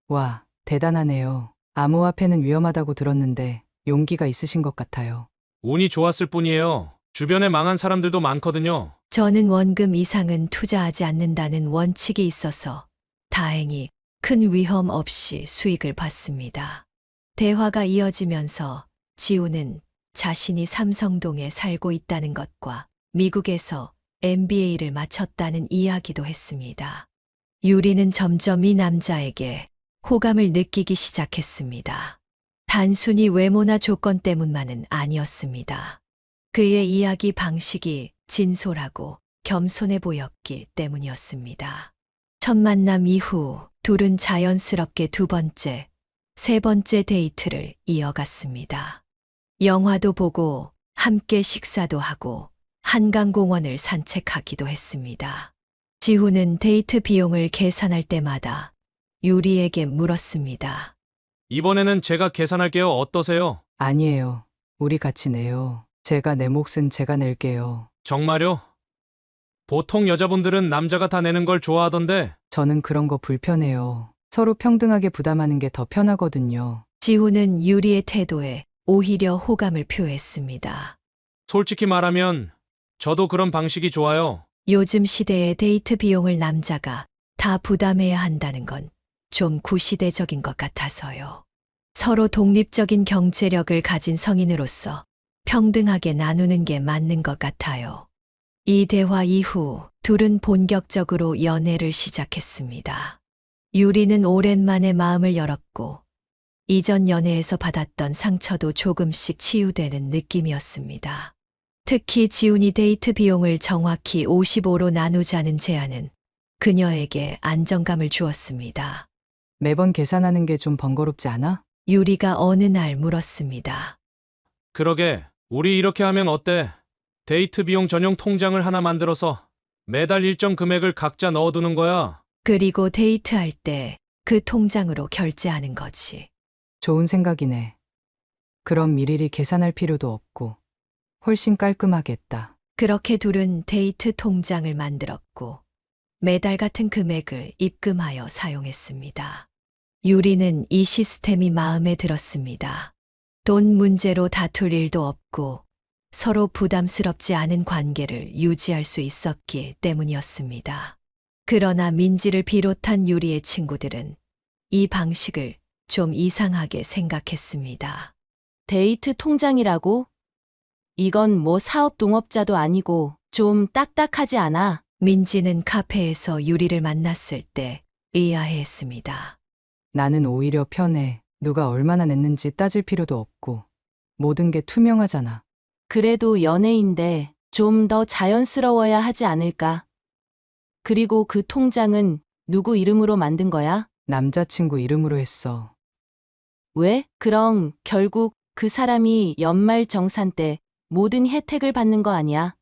와, 대단하네요. 암호화폐는 위험하다고 들었는데 용기가 있으신 것 같아요. 운이 좋았을 뿐이에요. 주변에 망한 사람들도 많거든요. 저는 원금 이상은 투자하지 않는다는 원칙이 있어서 다행히 큰 위험 없이 수익을 봤습니다. 대화가 이어지면서 지훈은 자신이 삼성동에 살고 있다는 것과 미국에서 MBA를 마쳤다는 이야기도 했습니다. 유리는 점점 이 남자에게 호감을 느끼기 시작했습니다. 단순히 외모나 조건 때문만은 아니었습니다. 그의 이야기 방식이 진솔하고 겸손해 보였기 때문이었습니다. 첫 만남 이후 둘은 자연스럽게 두 번째, 세 번째 데이트를 이어갔습니다. 영화도 보고 함께 식사도 하고 한강공원을 산책하기도 했습니다. 지훈은 데이트 비용을 계산할 때마다 유리에게 물었습니다. 이번에는 제가 계산할게요. 어떠세요? 아니에요. 우리 같이 내요. 제가 내 몫은 제가 낼게요. 정말요? 보통 여자분들은 남자가 다 내는 걸 좋아하던데. 저는 그런 거 불편해요. 서로 평등하게 부담하는 게 더 편하거든요. 지훈은 유리의 태도에 오히려 호감을 표했습니다. 솔직히 말하면 저도 그런 방식이 좋아요. 요즘 시대의 데이트 비용을 남자가 다 부담해야 한다는 건 좀 구시대적인 것 같아서요. 서로 독립적인 경제력을 가진 성인으로서 평등하게 나누는 게 맞는 것 같아요. 이 대화 이후 둘은 본격적으로 연애를 시작했습니다. 유리는 오랜만에 마음을 열었고 이전 연애에서 받았던 상처도 조금씩 치유되는 느낌이었습니다. 특히 지훈이 데이트 비용을 정확히 55로 나누자는 제안은 그녀에게 안정감을 주었습니다. 매번 계산하는 게 좀 번거롭지 않아? 유리가 어느 날 물었습니다. 그러게, 우리 이렇게 하면 어때? 데이트 비용 전용 통장을 하나 만들어서 매달 일정 금액을 각자 넣어두는 거야. 그리고 데이트할 때 그 통장으로 결제하는 거지. 좋은 생각이네. 그럼 미리리 계산할 필요도 없고 훨씬 깔끔하겠다. 그렇게 둘은 데이트 통장을 만들었고 매달 같은 금액을 입금하여 사용했습니다. 유리는 이 시스템이 마음에 들었습니다. 돈 문제로 다툴 일도 없고 서로 부담스럽지 않은 관계를 유지할 수 있었기 때문이었습니다. 그러나 민지를 비롯한 유리의 친구들은 이 방식을 좀 이상하게 생각했습니다. 데이트 통장이라고? 이건 뭐 사업 동업자도 아니고 좀 딱딱하지 않아? 민지는 카페에서 유리를 만났을 때 의아해했습니다. 나는 오히려 편해. 누가 얼마나 냈는지 따질 필요도 없고 모든 게 투명하잖아. 그래도 연애인데 좀 더 자연스러워야 하지 않을까? 그리고 그 통장은 누구 이름으로 만든 거야? 남자친구 이름으로 했어. 왜? 그럼 결국 그 사람이 연말 정산 때 모든 혜택을 받는 거 아니야?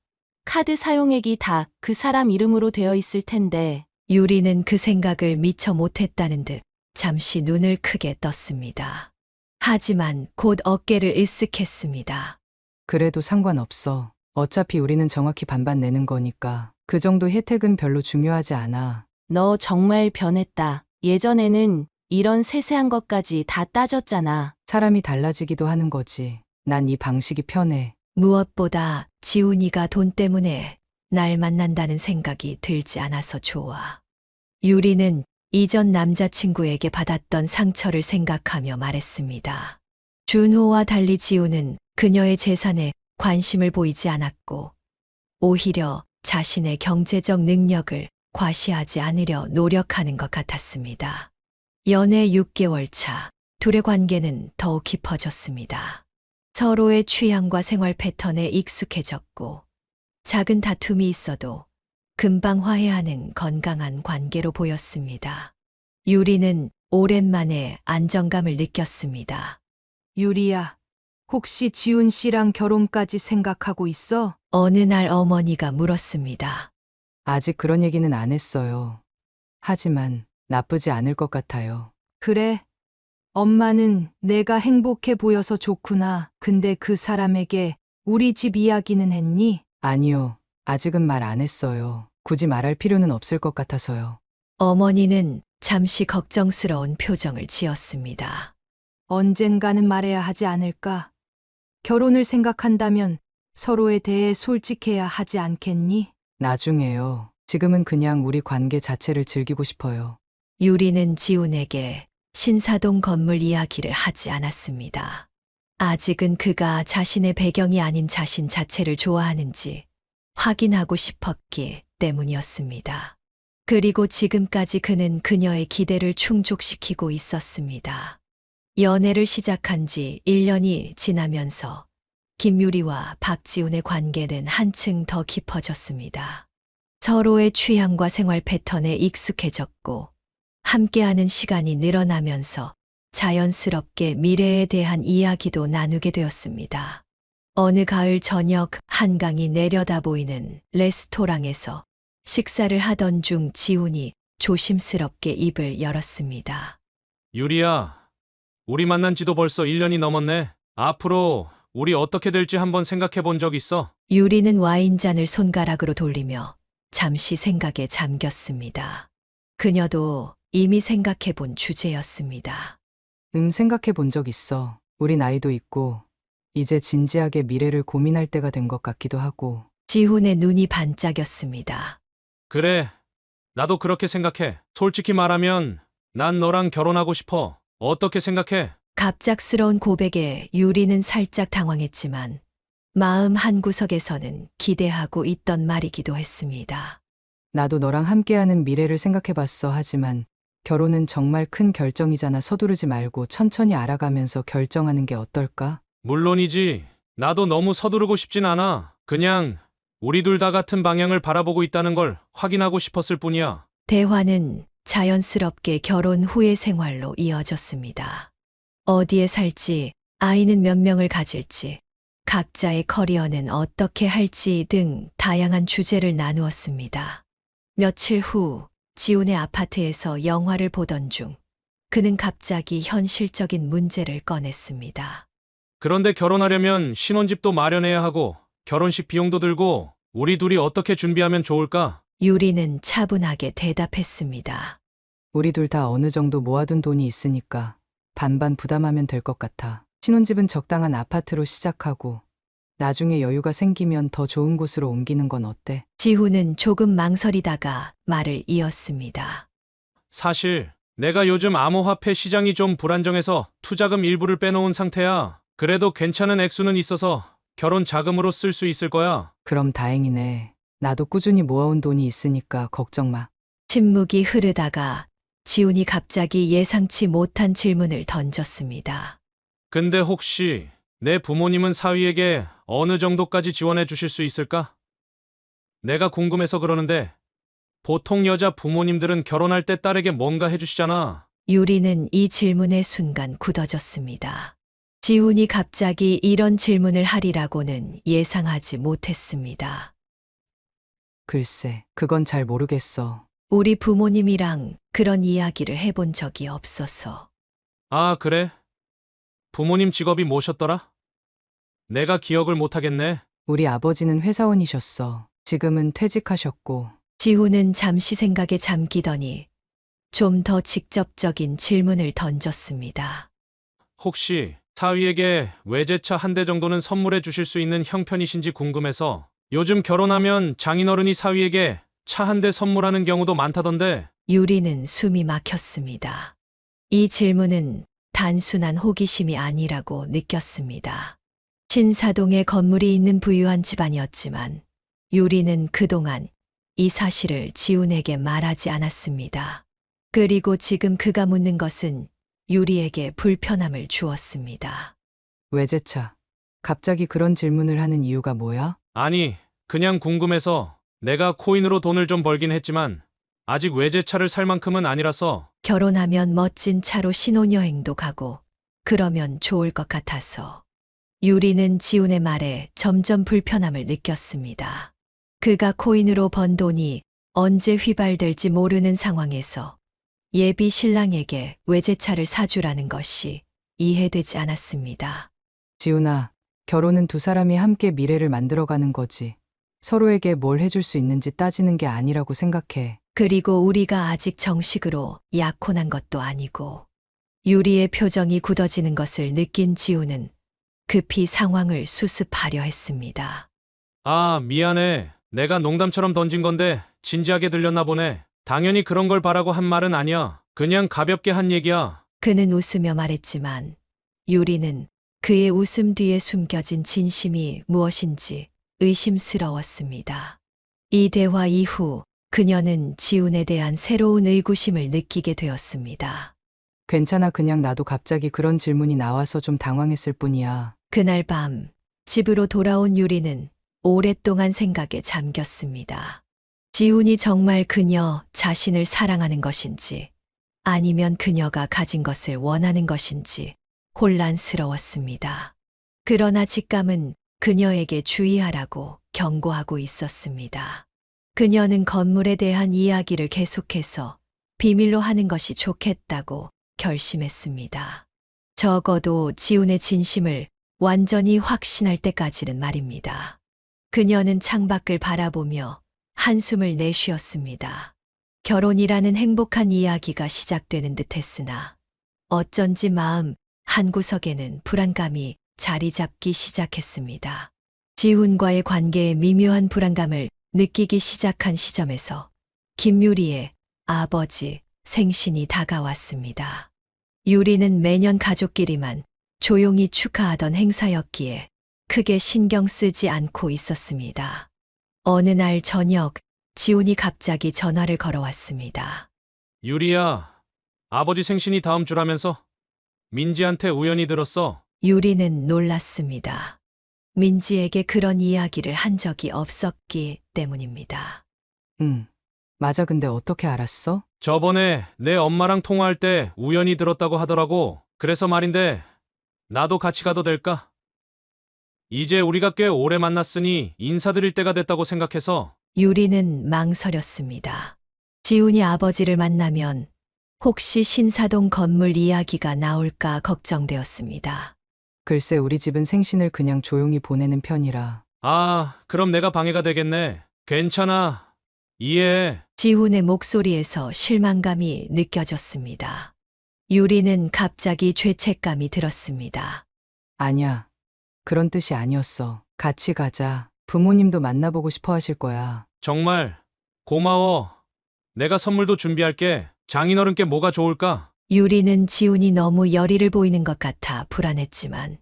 카드 사용액이 다 그 사람 이름으로 되어 있을 텐데. 유리는 그 생각을 미처 못했다는 듯 잠시 눈을 크게 떴습니다. 하지만 곧 어깨를 으쓱했습니다. 그래도 상관없어. 어차피 우리는 정확히 반반 내는 거니까 그 정도 혜택은 별로 중요하지 않아. 너 정말 변했다. 예전에는 이런 세세한 것까지 다 따졌잖아. 사람이 달라지기도 하는 거지. 난 이 방식이 편해. 무엇보다 지훈이가 돈 때문에 날 만난다는 생각이 들지 않아서 좋아. 유리는 이전 남자친구에게 받았던 상처를 생각하며 말했습니다. 준호와 달리 지훈은 그녀의 재산에 관심을 보이지 않았고, 오히려 자신의 경제적 능력을 과시하지 않으려 노력하는 것 같았습니다. 연애 6개월 차, 둘의 관계는 더욱 깊어졌습니다. 서로의 취향과 생활 패턴에 익숙해졌고, 작은 다툼이 있어도 금방 화해하는 건강한 관계로 보였습니다. 유리는 오랜만에 안정감을 느꼈습니다. 유리야, 혹시 지훈 씨랑 결혼까지 생각하고 있어? 어느 날 어머니가 물었습니다. 아직 그런 얘기는 안 했어요. 하지만 나쁘지 않을 것 같아요. 그래. 엄마는 내가 행복해 보여서 좋구나. 근데 그 사람에게 우리 집 이야기는 했니? 아니요. 아직은 말 안 했어요. 굳이 말할 필요는 없을 것 같아서요. 어머니는 잠시 걱정스러운 표정을 지었습니다. 언젠가는 말해야 하지 않을까? 결혼을 생각한다면 서로에 대해 솔직해야 하지 않겠니? 나중에요. 지금은 그냥 우리 관계 자체를 즐기고 싶어요. 유리는 지훈에게 신사동 건물 이야기를 하지 않았습니다. 아직은 그가 자신의 배경이 아닌 자신 자체를 좋아하는지 확인하고 싶었기 때문이었습니다. 그리고 지금까지 그는 그녀의 기대를 충족시키고 있었습니다. 연애를 시작한 지 1년이 지나면서 김유리와 박지훈의 관계는 한층 더 깊어졌습니다. 서로의 취향과 생활 패턴에 익숙해졌고, 함께하는 시간이 늘어나면서 자연스럽게 미래에 대한 이야기도 나누게 되었습니다. 어느 가을 저녁 한강이 내려다 보이는 레스토랑에서 식사를 하던 중 지훈이 조심스럽게 입을 열었습니다. 유리야, 우리 만난 지도 벌써 1년이 넘었네. 앞으로 우리 어떻게 될지 한번 생각해 본 적 있어? 유리는 와인잔을 손가락으로 돌리며 잠시 생각에 잠겼습니다. 그녀도 이미 생각해 본 주제였습니다. 생각해 본 적 있어. 우리 나이도 있고, 이제 진지하게 미래를 고민할 때가 된 것 같기도 하고. 지훈의 눈이 반짝였습니다. 그래, 나도 그렇게 생각해. 솔직히 말하면 난 너랑 결혼하고 싶어. 어떻게 생각해? 갑작스러운 고백에 유리는 살짝 당황했지만 마음 한구석에서는 기대하고 있던 말이기도 했습니다. 나도 너랑 함께하는 미래를 생각해봤어. 하지만 결혼은 정말 큰 결정이잖아. 서두르지 말고 천천히 알아가면서 결정하는 게 어떨까? 물론이지. 나도 너무 서두르고 싶진 않아. 그냥 우리 둘 다 같은 방향을 바라보고 있다는 걸 확인하고 싶었을 뿐이야. 대화는 자연스럽게 결혼 후의 생활로 이어졌습니다. 어디에 살지, 아이는 몇 명을 가질지, 각자의 커리어는 어떻게 할지 등 다양한 주제를 나누었습니다. 며칠 후 지훈의 아파트에서 영화를 보던 중 그는 갑자기 현실적인 문제를 꺼냈습니다. 그런데 결혼하려면 신혼집도 마련해야 하고 결혼식 비용도 들고 우리 둘이 어떻게 준비하면 좋을까? 유리는 차분하게 대답했습니다. 우리 둘 다 어느 정도 모아둔 돈이 있으니까 반반 부담하면 될 것 같아. 신혼집은 적당한 아파트로 시작하고 나중에 여유가 생기면 더 좋은 곳으로 옮기는 건 어때? 지훈은 조금 망설이다가 말을 이었습니다. 사실 내가 요즘 암호화폐 시장이 좀 불안정해서 투자금 일부를 빼놓은 상태야. 그래도 괜찮은 액수는 있어서 결혼 자금으로 쓸 수 있을 거야. 그럼 다행이네. 나도 꾸준히 모아온 돈이 있으니까 걱정 마. 침묵이 흐르다가 지훈이 갑자기 예상치 못한 질문을 던졌습니다. 근데 혹시 내 부모님은 사위에게 어느 정도까지 지원해 주실 수 있을까? 내가 궁금해서 그러는데 보통 여자 부모님들은 결혼할 때 딸에게 뭔가 해주시잖아. 유리는 이 질문에 순간 굳어졌습니다. 지훈이 갑자기 이런 질문을 하리라고는 예상하지 못했습니다. 글쎄, 그건 잘 모르겠어. 우리 부모님이랑 그런 이야기를 해본 적이 없어서. 아, 그래? 부모님 직업이 뭐셨더라? 내가 기억을 못하겠네. 우리 아버지는 회사원이셨어. 지금은 퇴직하셨고. 지훈은 잠시 생각에 잠기더니 좀 더 직접적인 질문을 던졌습니다. 혹시 사위에게 외제차 한 대 정도는 선물해 주실 수 있는 형편이신지 궁금해서. 요즘 결혼하면 장인어른이 사위에게 차 한 대 선물하는 경우도 많다던데. 유리는 숨이 막혔습니다. 이 질문은 단순한 호기심이 아니라고 느꼈습니다. 신사동에 건물이 있는 부유한 집안이었지만 유리는 그동안 이 사실을 지훈에게 말하지 않았습니다. 그리고 지금 그가 묻는 것은 유리에게 불편함을 주었습니다. 외제차. 갑자기 그런 질문을 하는 이유가 뭐야? 아니, 그냥 궁금해서. 내가 코인으로 돈을 좀 벌긴 했지만 아직 외제차를 살 만큼은 아니라서. 결혼하면 멋진 차로 신혼여행도 가고 그러면 좋을 것 같아서. 유리는 지훈의 말에 점점 불편함을 느꼈습니다. 그가 코인으로 번 돈이 언제 휘발될지 모르는 상황에서 예비 신랑에게 외제차를 사주라는 것이 이해되지 않았습니다. 지훈아, 결혼은 두 사람이 함께 미래를 만들어가는 거지. 서로에게 뭘 해줄 수 있는지 따지는 게 아니라고 생각해. 그리고 우리가 아직 정식으로 약혼한 것도 아니고. 유리의 표정이 굳어지는 것을 느낀 지훈은 급히 상황을 수습하려 했습니다. 아, 미안해. 내가 농담처럼 던진 건데 진지하게 들렸나 보네. 당연히 그런 걸 바라고 한 말은 아니야. 그냥 가볍게 한 얘기야. 그는 웃으며 말했지만 유리는 그의 웃음 뒤에 숨겨진 진심이 무엇인지 의심스러웠습니다. 이 대화 이후 그녀는 지훈에 대한 새로운 의구심을 느끼게 되었습니다. 괜찮아, 그냥 나도 갑자기 그런 질문이 나와서 좀 당황했을 뿐이야. 그날 밤 집으로 돌아온 유리는 오랫동안 생각에 잠겼습니다. 지훈이 정말 그녀 자신을 사랑하는 것인지 아니면 그녀가 가진 것을 원하는 것인지 혼란스러웠습니다. 그러나 직감은 그녀에게 주의하라고 경고하고 있었습니다. 그녀는 건물에 대한 이야기를 계속해서 비밀로 하는 것이 좋겠다고 결심했습니다. 적어도 지훈의 진심을 완전히 확신할 때까지는 말입니다. 그녀는 창밖을 바라보며 한숨을 내쉬었습니다. 결혼이라는 행복한 이야기가 시작되는 듯 했으나 어쩐지 마음 한구석에는 불안감이 자리 잡기 시작했습니다. 지훈과의 관계에 미묘한 불안감을 느끼기 시작한 시점에서 김유리의 아버지 생신이 다가왔습니다. 유리는 매년 가족끼리만 조용히 축하하던 행사였기에 크게 신경 쓰지 않고 있었습니다. 어느 날 저녁 지훈이 갑자기 전화를 걸어왔습니다. 유리야, 아버지 생신이 다음 주라면서? 민지한테 우연히 들었어. 유리는 놀랐습니다. 민지에게 그런 이야기를 한 적이 없었기 때문입니다. 응. 맞아, 근데 어떻게 알았어? 저번에 내 엄마랑 통화할 때 우연히 들었다고 하더라고. 그래서 말인데 나도 같이 가도 될까? 이제 우리가 꽤 오래 만났으니 인사드릴 때가 됐다고 생각해서. 유리는 망설였습니다. 지훈이 아버지를 만나면 혹시 신사동 건물 이야기가 나올까 걱정되었습니다. 글쎄, 우리 집은 생신을 그냥 조용히 보내는 편이라. 아, 그럼 내가 방해가 되겠네. 괜찮아. 이해해. 지훈의 목소리에서 실망감이 느껴졌습니다. 유리는 갑자기 죄책감이 들었습니다. 아니야. 그런 뜻이 아니었어. 같이 가자. 부모님도 만나보고 싶어 하실 거야. 정말 고마워. 내가 선물도 준비할게. 장인어른께 뭐가 좋을까? 유리는 지훈이 너무 열의를 보이는 것 같아 불안했지만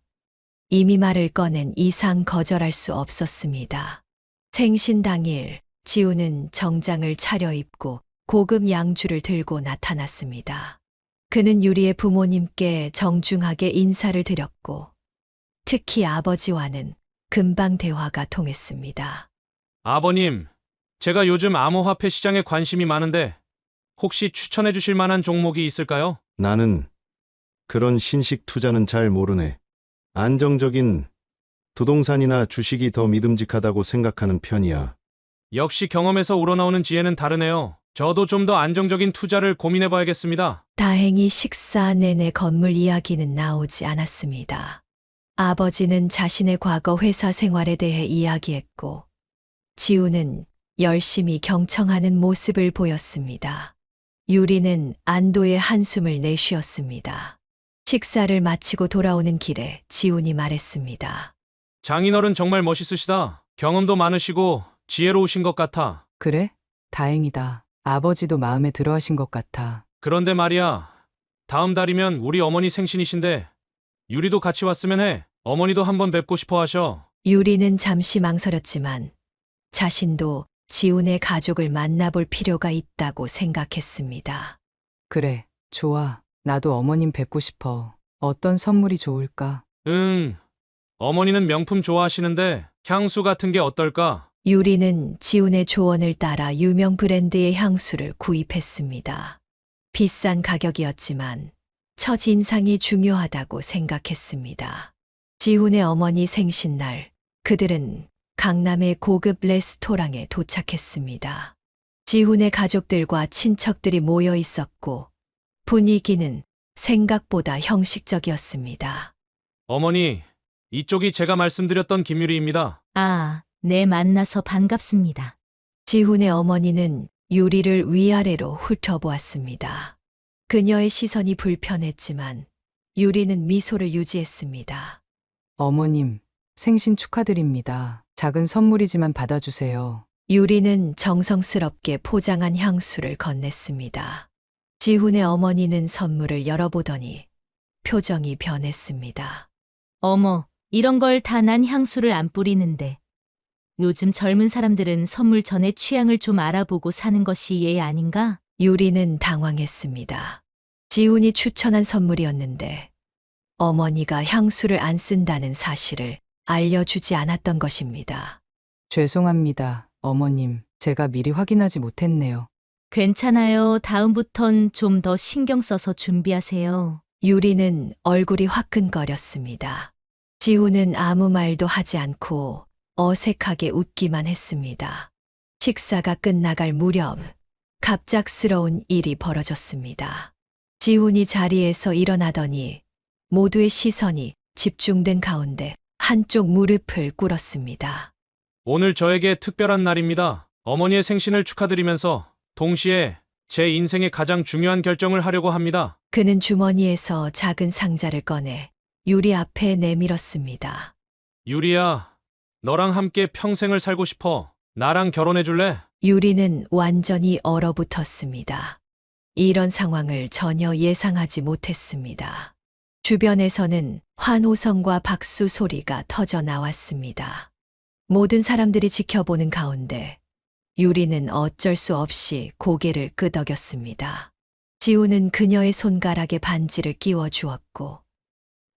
이미 말을 꺼낸 이상 거절할 수 없었습니다. 생신 당일 지훈은 정장을 차려입고 고급 양주를 들고 나타났습니다. 그는 유리의 부모님께 정중하게 인사를 드렸고 특히 아버지와는 금방 대화가 통했습니다. 아버님, 제가 요즘 암호화폐 시장에 관심이 많은데 혹시 추천해 주실 만한 종목이 있을까요? 나는 그런 신식 투자는 잘 모르네. 안정적인 부동산이나 주식이 더 믿음직하다고 생각하는 편이야. 역시 경험에서 우러나오는 지혜는 다르네요. 저도 좀 더 안정적인 투자를 고민해 봐야겠습니다. 다행히 식사 내내 건물 이야기는 나오지 않았습니다. 아버지는 자신의 과거 회사 생활에 대해 이야기했고, 지우는 열심히 경청하는 모습을 보였습니다. 유리는 안도의 한숨을 내쉬었습니다. 식사를 마치고 돌아오는 길에 지훈이 말했습니다. 장인어른 정말 멋있으시다. 경험도 많으시고 지혜로우신 것 같아. 그래? 다행이다. 아버지도 마음에 들어 하신 것 같아. 그런데 말이야. 다음 달이면 우리 어머니 생신이신데 유리도 같이 왔으면 해. 어머니도 한번 뵙고 싶어 하셔. 유리는 잠시 망설였지만 자신도 지훈의 가족을 만나볼 필요가 있다고 생각했습니다. 그래, 좋아. 나도 어머님 뵙고 싶어. 어떤 선물이 좋을까? 어머니는 명품 좋아하시는데 향수 같은 게 어떨까? 유리는 지훈의 조언을 따라 유명 브랜드의 향수를 구입했습니다. 비싼 가격이었지만 첫인상이 중요하다고 생각했습니다. 지훈의 어머니 생신날, 그들은 강남의 고급 레스토랑에 도착했습니다. 지훈의 가족들과 친척들이 모여 있었고 분위기는 생각보다 형식적이었습니다. 어머니, 이쪽이 제가 말씀드렸던 김유리입니다. 아, 네, 만나서 반갑습니다. 지훈의 어머니는 유리를 위아래로 훑어보았습니다. 그녀의 시선이 불편했지만 유리는 미소를 유지했습니다. 어머님, 생신 축하드립니다. 작은 선물이지만 받아주세요. 유리는 정성스럽게 포장한 향수를 건넸습니다. 지훈의 어머니는 선물을 열어보더니 표정이 변했습니다. 어머, 이런 걸 다 난 향수를 안 뿌리는데. 요즘 젊은 사람들은 선물 전에 취향을 좀 알아보고 사는 것이 예의 아닌가? 유리는 당황했습니다. 지훈이 추천한 선물이었는데 어머니가 향수를 안 쓴다는 사실을 알려주지 않았던 것입니다. 죄송합니다, 어머님. 제가 미리 확인하지 못했네요. 괜찮아요. 다음부턴 좀 더 신경 써서 준비하세요. 유리는 얼굴이 화끈거렸습니다. 지훈은 아무 말도 하지 않고 어색하게 웃기만 했습니다. 식사가 끝나갈 무렵 갑작스러운 일이 벌어졌습니다. 지훈이 자리에서 일어나더니 모두의 시선이 집중된 가운데 한쪽 무릎을 꿇었습니다. 오늘 저에게 특별한 날입니다. 어머니의 생신을 축하드리면서 동시에 제 인생의 가장 중요한 결정을 하려고 합니다. 그는 주머니에서 작은 상자를 꺼내 유리 앞에 내밀었습니다. 유리야, 너랑 함께 평생을 살고 싶어. 나랑 결혼해 줄래? 유리는 완전히 얼어붙었습니다. 이런 상황을 전혀 예상하지 못했습니다. 주변에서는 환호성과 박수 소리가 터져 나왔습니다. 모든 사람들이 지켜보는 가운데 유리는 어쩔 수 없이 고개를 끄덕였습니다. 지우는 그녀의 손가락에 반지를 끼워 주었고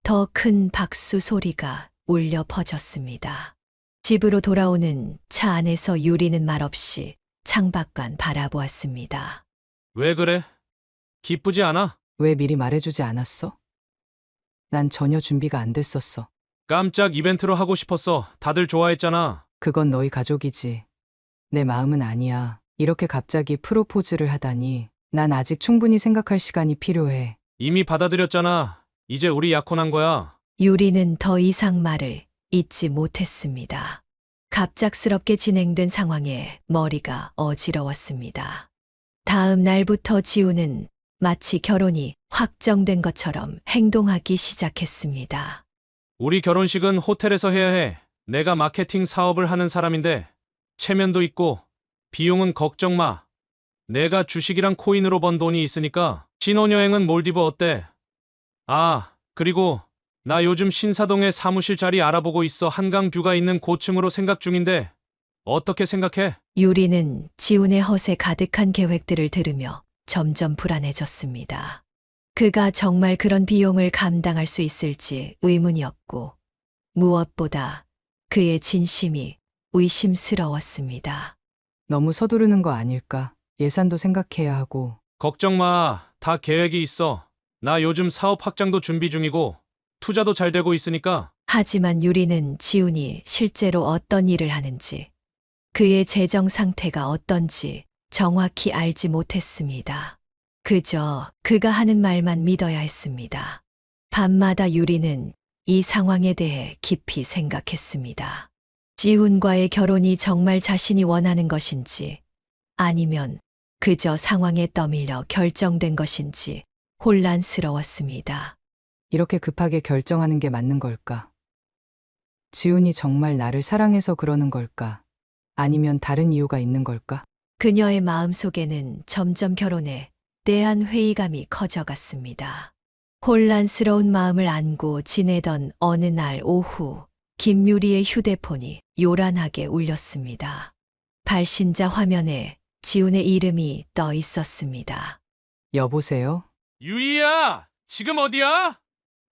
더 큰 박수 소리가 울려 퍼졌습니다. 집으로 돌아오는 차 안에서 유리는 말없이 창밖만 바라보았습니다. 왜 그래? 기쁘지 않아? 왜 미리 말해주지 않았어? 난 전혀 준비가 안 됐었어. 깜짝 이벤트로 하고 싶었어. 다들 좋아했잖아. 그건 너희 가족이지. 내 마음은 아니야. 이렇게 갑자기 프로포즈를 하다니. 난 아직 충분히 생각할 시간이 필요해. 이미 받아들였잖아. 이제 우리 약혼한 거야. 유리는 더 이상 말을 잇지 못했습니다. 갑작스럽게 진행된 상황에 머리가 어지러웠습니다. 다음 날부터 지우는 마치 결혼이 확정된 것처럼 행동하기 시작했습니다. 우리 결혼식은 호텔에서 해야 해. 내가 마케팅 사업을 하는 사람인데 체면도 있고 비용은 걱정 마. 내가 주식이랑 코인으로 번 돈이 있으니까. 신혼여행은 몰디브 어때? 아, 그리고 나 요즘 신사동에 사무실 자리 알아보고 있어. 한강 뷰가 있는 고층으로 생각 중인데 어떻게 생각해? 유리는 지훈의 허세 가득한 계획들을 들으며 점점 불안해졌습니다. 그가 정말 그런 비용을 감당할 수 있을지 의문이었고 무엇보다 그의 진심이 의심스러웠습니다. 너무 서두르는 거 아닐까? 예산도 생각해야 하고. 걱정 마. 다 계획이 있어. 나 요즘 사업 확장도 준비 중이고 투자도 잘 되고 있으니까. 하지만 유리는 지훈이 실제로 어떤 일을 하는지, 그의 재정 상태가 어떤지 정확히 알지 못했습니다. 그저 그가 하는 말만 믿어야 했습니다. 밤마다 유리는 이 상황에 대해 깊이 생각했습니다. 지훈과의 결혼이 정말 자신이 원하는 것인지, 아니면 그저 상황에 떠밀려 결정된 것인지 혼란스러웠습니다. 이렇게 급하게 결정하는 게 맞는 걸까? 지훈이 정말 나를 사랑해서 그러는 걸까? 아니면 다른 이유가 있는 걸까? 그녀의 마음속에는 점점 결혼에 대한 회의감이 커져갔습니다. 혼란스러운 마음을 안고 지내던 어느 날 오후, 김유리의 휴대폰이 요란하게 울렸습니다. 발신자 화면에 지훈의 이름이 떠 있었습니다. 여보세요? 유리야, 지금 어디야?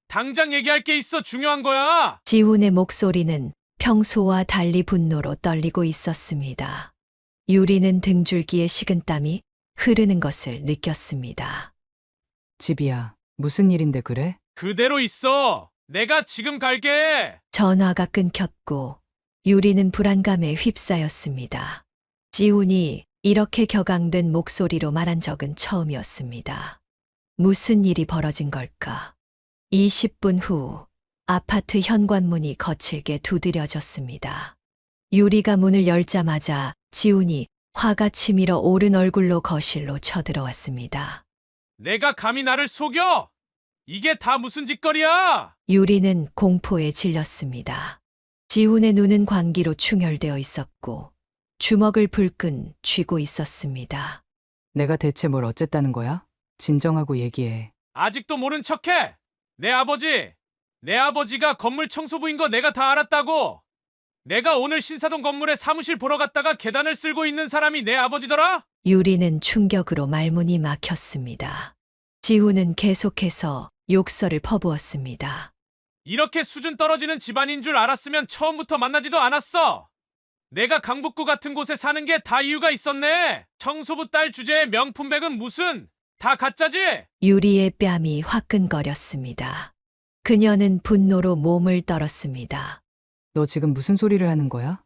당장 얘기할 게 있어. 중요한 거야. 지훈의 목소리는 평소와 달리 분노로 떨리고 있었습니다. 유리는 등줄기에 식은땀이 흐르는 것을 느꼈습니다. 집이야. 무슨 일인데 그래? 그대로 있어. 내가 지금 갈게. 전화가 끊겼고 유리는 불안감에 휩싸였습니다. 지훈이 이렇게 격앙된 목소리로 말한 적은 처음이었습니다. 무슨 일이 벌어진 걸까? 20분 후 아파트 현관문이 거칠게 두드려졌습니다. 유리가 문을 열자마자 지훈이 화가 치밀어 오른 얼굴로 거실로 쳐들어왔습니다. 내가 감히 나를 속여? 이게 다 무슨 짓거리야? 유리는 공포에 질렸습니다. 지훈의 눈은 광기로 충혈되어 있었고 주먹을 불끈 쥐고 있었습니다. 내가 대체 뭘 어쨌다는 거야? 진정하고 얘기해. 아직도 모른 척해. 내 아버지가 건물 청소부인 거 내가 다 알았다고. 내가 오늘 신사동 건물에 사무실 보러 갔다가 계단을 쓸고 있는 사람이 내 아버지더라? 유리는 충격으로 말문이 막혔습니다. 지훈은 계속해서 욕설을 퍼부었습니다. 이렇게 수준 떨어지는 집안인 줄 알았으면 처음부터 만나지도 않았어. 내가 강북구 같은 곳에 사는 게 다 이유가 있었네. 청소부 딸 주제에 명품백은 무슨, 다 가짜지? 유리의 뺨이 화끈거렸습니다. 그녀는 분노로 몸을 떨었습니다. 너 지금 무슨 소리를 하는 거야?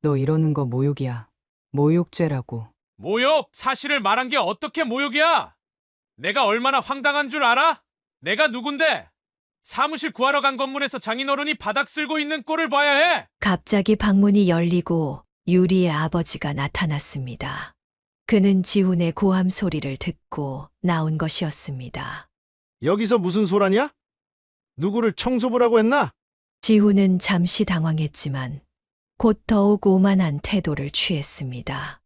너 이러는 거 모욕이야. 모욕죄라고. 모욕? 사실을 말한 게 어떻게 모욕이야? 내가 얼마나 황당한 줄 알아? 내가 누군데? 사무실 구하러 간 건물에서 장인어른이 바닥 쓸고 있는 꼴을 봐야 해? 갑자기 방문이 열리고 유리의 아버지가 나타났습니다. 그는 지훈의 고함 소리를 듣고 나온 것이었습니다. 여기서 무슨 소란이야? 누구를 청소부라고 했나? 지훈은 잠시 당황했지만 곧 더욱 오만한 태도를 취했습니다.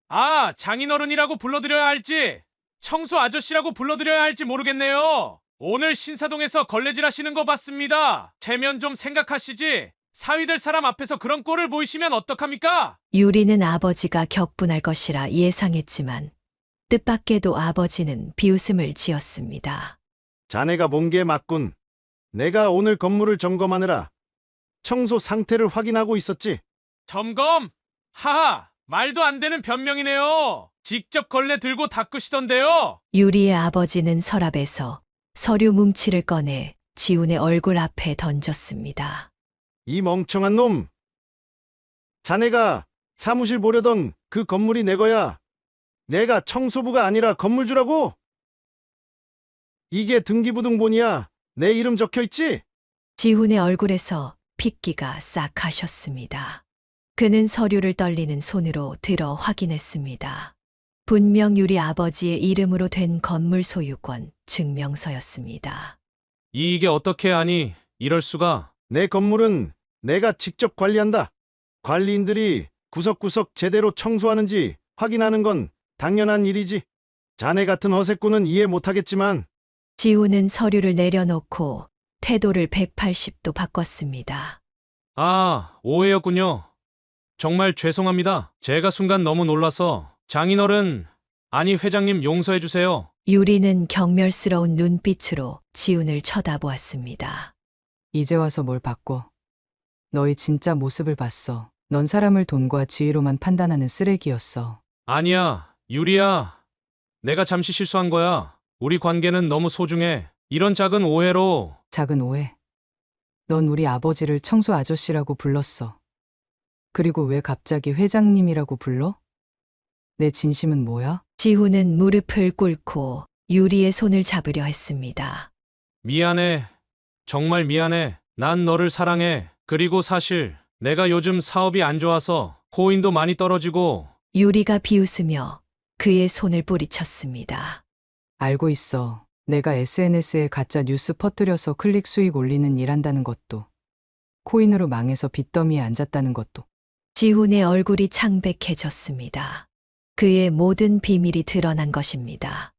아, 장인어른이라고 불러드려야 할지 청소 아저씨라고 불러드려야 할지 모르겠네요. 오늘 신사동에서 걸레질 하시는 거 봤습니다. 체면 좀 생각하시지. 사위될 사람 앞에서 그런 꼴을 보이시면 어떡합니까? 유리는 아버지가 격분할 것이라 예상했지만 뜻밖에도 아버지는 비웃음을 지었습니다. 자네가 본 게 맞군. 내가 오늘 건물을 점검하느라 청소 상태를 확인하고 있었지. 점검? 하하, 말도 안 되는 변명이네요. 직접 걸레 들고 닦으시던데요. 유리의 아버지는 서랍에서 서류 뭉치를 꺼내 지훈의 얼굴 앞에 던졌습니다. 이 멍청한 놈. 자네가 사무실 보려던 그 건물이 내 거야. 내가 청소부가 아니라 건물주라고? 이게 등기부등본이야. 내 이름 적혀있지? 지훈의 얼굴에서 핏기가 싹 가셨습니다. 그는 서류를 떨리는 손으로 들어 확인했습니다. 분명 유리 아버지의 이름으로 된 건물 소유권 증명서였습니다. 이게 어떻게 아니? 이럴 수가. 내 건물은 내가 직접 관리한다. 관리인들이 구석구석 제대로 청소하는지 확인하는 건 당연한 일이지. 자네 같은 허세꾼은 이해 못하겠지만. 지훈은 서류를 내려놓고 태도를 180도 바꿨습니다. 아, 오해였군요. 정말 죄송합니다. 제가 순간 너무 놀라서. 장인어른, 아니 회장님 용서해 주세요. 유리는 경멸스러운 눈빛으로 지훈을 쳐다보았습니다. 이제 와서 뭘 바꿔. 너의 진짜 모습을 봤어. 넌 사람을 돈과 지위로만 판단하는 쓰레기였어. 아니야, 유리야. 내가 잠시 실수한 거야. 우리 관계는 너무 소중해. 이런 작은 오해로. 작은 오해? 넌 우리 아버지를 청소 아저씨라고 불렀어. 그리고 왜 갑자기 회장님이라고 불러? 내 진심은 뭐야? 지훈은 무릎을 꿇고 유리의 손을 잡으려 했습니다. 미안해. 정말 미안해. 난 너를 사랑해. 그리고 사실 내가 요즘 사업이 안 좋아서 코인도 많이 떨어지고. 유리가 비웃으며 그의 손을 뿌리쳤습니다. 알고 있어. 내가 SNS에 가짜 뉴스 퍼뜨려서 클릭 수익 올리는 일 한다는 것도, 코인으로 망해서 빚더미에 앉았다는 것도. 지훈의 얼굴이 창백해졌습니다. 그의 모든 비밀이 드러난 것입니다.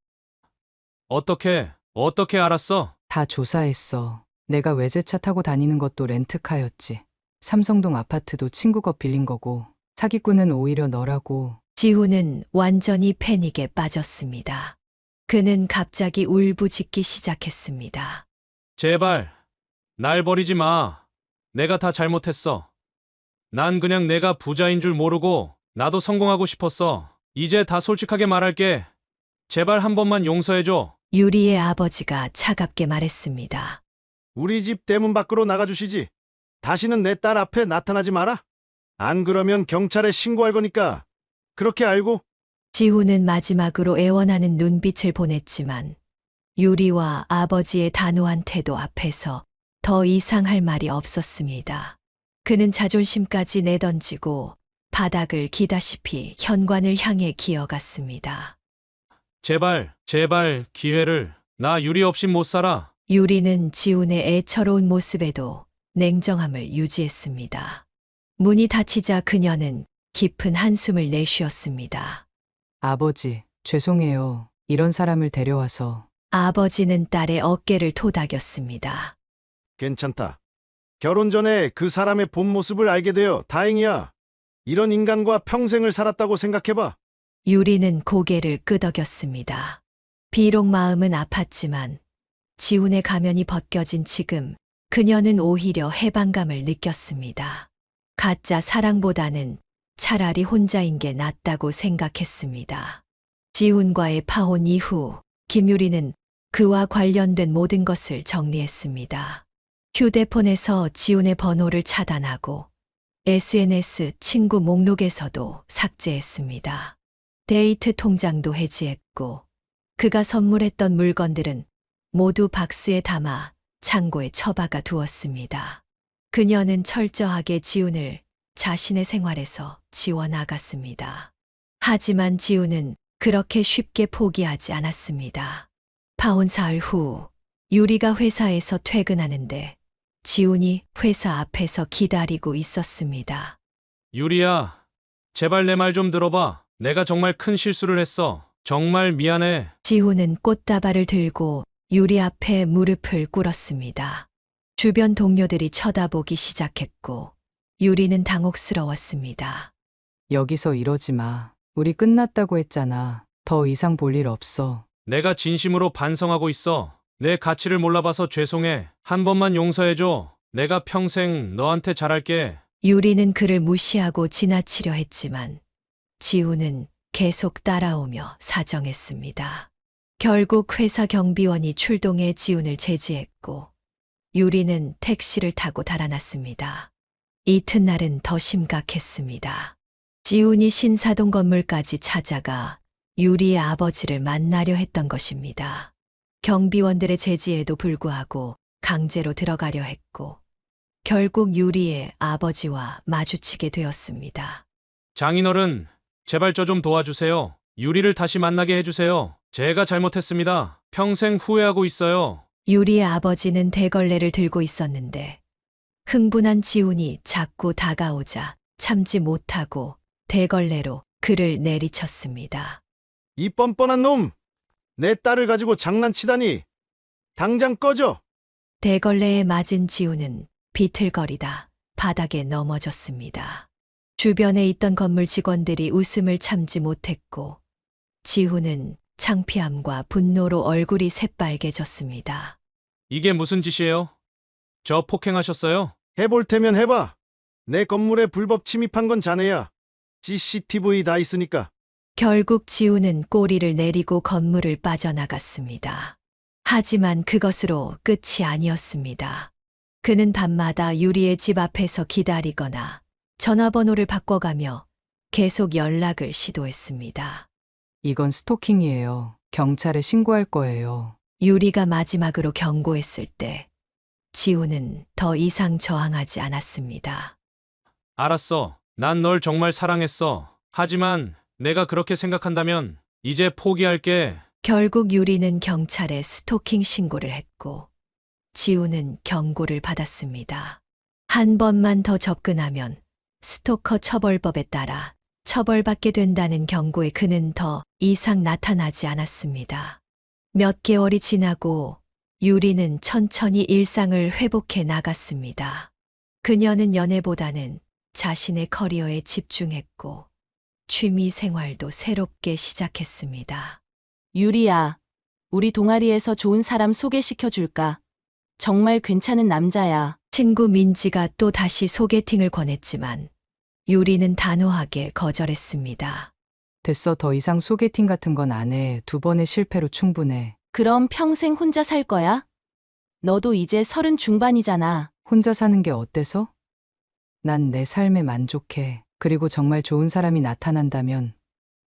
어떻게 알았어? 다 조사했어. 내가 외제차 타고 다니는 것도 렌트카였지. 삼성동 아파트도 친구 거 빌린 거고. 사기꾼은 오히려 너라고. 지훈은 완전히 패닉에 빠졌습니다. 그는 갑자기 울부짖기 시작했습니다. 제발, 날 버리지 마. 내가 다 잘못했어. 난 그냥 내가 부자인 줄 모르고 나도 성공하고 싶었어. 이제 다 솔직하게 말할게. 제발 한 번만 용서해줘. 유리의 아버지가 차갑게 말했습니다. 우리 집 대문 밖으로 나가주시지. 다시는 내 딸 앞에 나타나지 마라. 안 그러면 경찰에 신고할 거니까. 그렇게 알고? 지훈은 마지막으로 애원하는 눈빛을 보냈지만 유리와 아버지의 단호한 태도 앞에서 더 이상 할 말이 없었습니다. 그는 자존심까지 내던지고 바닥을 기다시피 현관을 향해 기어갔습니다. 제발 기회를. 나 유리 없이 못 살아. 유리는 지훈의 애처로운 모습에도 냉정함을 유지했습니다. 문이 닫히자 그녀는 깊은 한숨을 내쉬었습니다. 아버지, 죄송해요. 이런 사람을 데려와서. 아버지는 딸의 어깨를 토닥였습니다. 괜찮다. 결혼 전에 그 사람의 본 모습을 알게 되어 다행이야. 이런 인간과 평생을 살았다고 생각해봐. 유리는 고개를 끄덕였습니다. 비록 마음은 아팠지만 지훈의 가면이 벗겨진 지금 그녀는 오히려 해방감을 느꼈습니다. 가짜 사랑보다는 차라리 혼자인 게 낫다고 생각했습니다. 지훈과의 파혼 이후 김유리는 그와 관련된 모든 것을 정리했습니다. 휴대폰에서 지훈의 번호를 차단하고 SNS 친구 목록에서도 삭제했습니다. 데이트 통장도 해지했고 그가 선물했던 물건들은 모두 박스에 담아 창고에 처박아 두었습니다. 그녀는 철저하게 지훈을 자신의 생활에서 지워나갔습니다. 하지만 지훈은 그렇게 쉽게 포기하지 않았습니다. 파혼 사흘 후 유리가 회사에서 퇴근하는데 지훈이 회사 앞에서 기다리고 있었습니다. 유리야, 제발 내 말 좀 들어봐. 내가 정말 큰 실수를 했어. 정말 미안해. 지훈은 꽃다발을 들고 유리 앞에 무릎을 꿇었습니다. 주변 동료들이 쳐다보기 시작했고 유리는 당혹스러웠습니다. 여기서 이러지 마. 우리 끝났다고 했잖아. 더 이상 볼 일 없어. 내가 진심으로 반성하고 있어. 내 가치를 몰라봐서 죄송해. 한 번만 용서해줘. 내가 평생 너한테 잘할게. 유리는 그를 무시하고 지나치려 했지만 지훈은 계속 따라오며 사정했습니다. 결국 회사 경비원이 출동해 지훈을 제지했고 유리는 택시를 타고 달아났습니다. 이튿날은 더 심각했습니다. 지훈이 신사동 건물까지 찾아가 유리의 아버지를 만나려 했던 것입니다. 경비원들의 제지에도 불구하고 강제로 들어가려 했고 결국 유리의 아버지와 마주치게 되었습니다. 장인어른, 제발 저 좀 도와주세요. 유리를 다시 만나게 해주세요. 제가 잘못했습니다. 평생 후회하고 있어요. 유리의 아버지는 대걸레를 들고 있었는데 흥분한 지훈이 자꾸 다가오자 참지 못하고 대걸레로 그를 내리쳤습니다. 이 뻔뻔한 놈! 내 딸을 가지고 장난치다니! 당장 꺼져! 대걸레에 맞은 지훈은 비틀거리다 바닥에 넘어졌습니다. 주변에 있던 건물 직원들이 웃음을 참지 못했고 지훈은 창피함과 분노로 얼굴이 새빨개졌습니다. 이게 무슨 짓이에요? 저 폭행하셨어요? 해볼 테면 해봐. 내 건물에 불법 침입한 건 자네야. CCTV 다 있으니까. 결국 지훈은 꼬리를 내리고 건물을 빠져나갔습니다. 하지만 그것으로 끝이 아니었습니다. 그는 밤마다 유리의 집 앞에서 기다리거나 전화번호를 바꿔가며 계속 연락을 시도했습니다. 이건 스토킹이에요. 경찰에 신고할 거예요. 유리가 마지막으로 경고했을 때 지우는 더 이상 저항하지 않았습니다. 알았어. 난 널 정말 사랑했어. 하지만 내가 그렇게 생각한다면 이제 포기할게. 결국 유리는 경찰에 스토킹 신고를 했고 지우는 경고를 받았습니다. 한 번만 더 접근하면 스토커 처벌법에 따라 처벌받게 된다는 경고에 그는 더 이상 나타나지 않았습니다. 몇 개월이 지나고 유리는 천천히 일상을 회복해 나갔습니다. 그녀는 연애보다는 자신의 커리어에 집중했고 취미 생활도 새롭게 시작했습니다. 유리야, 우리 동아리에서 좋은 사람 소개시켜 줄까? 정말 괜찮은 남자야. 친구 민지가 또 다시 소개팅을 권했지만 유리는 단호하게 거절했습니다. 됐어. 더 이상 소개팅 같은 건 안 해. 2번의 실패로 충분해. 그럼 평생 혼자 살 거야? 너도 이제 30 중반이잖아. 혼자 사는 게 어때서? 난 내 삶에 만족해. 그리고 정말 좋은 사람이 나타난다면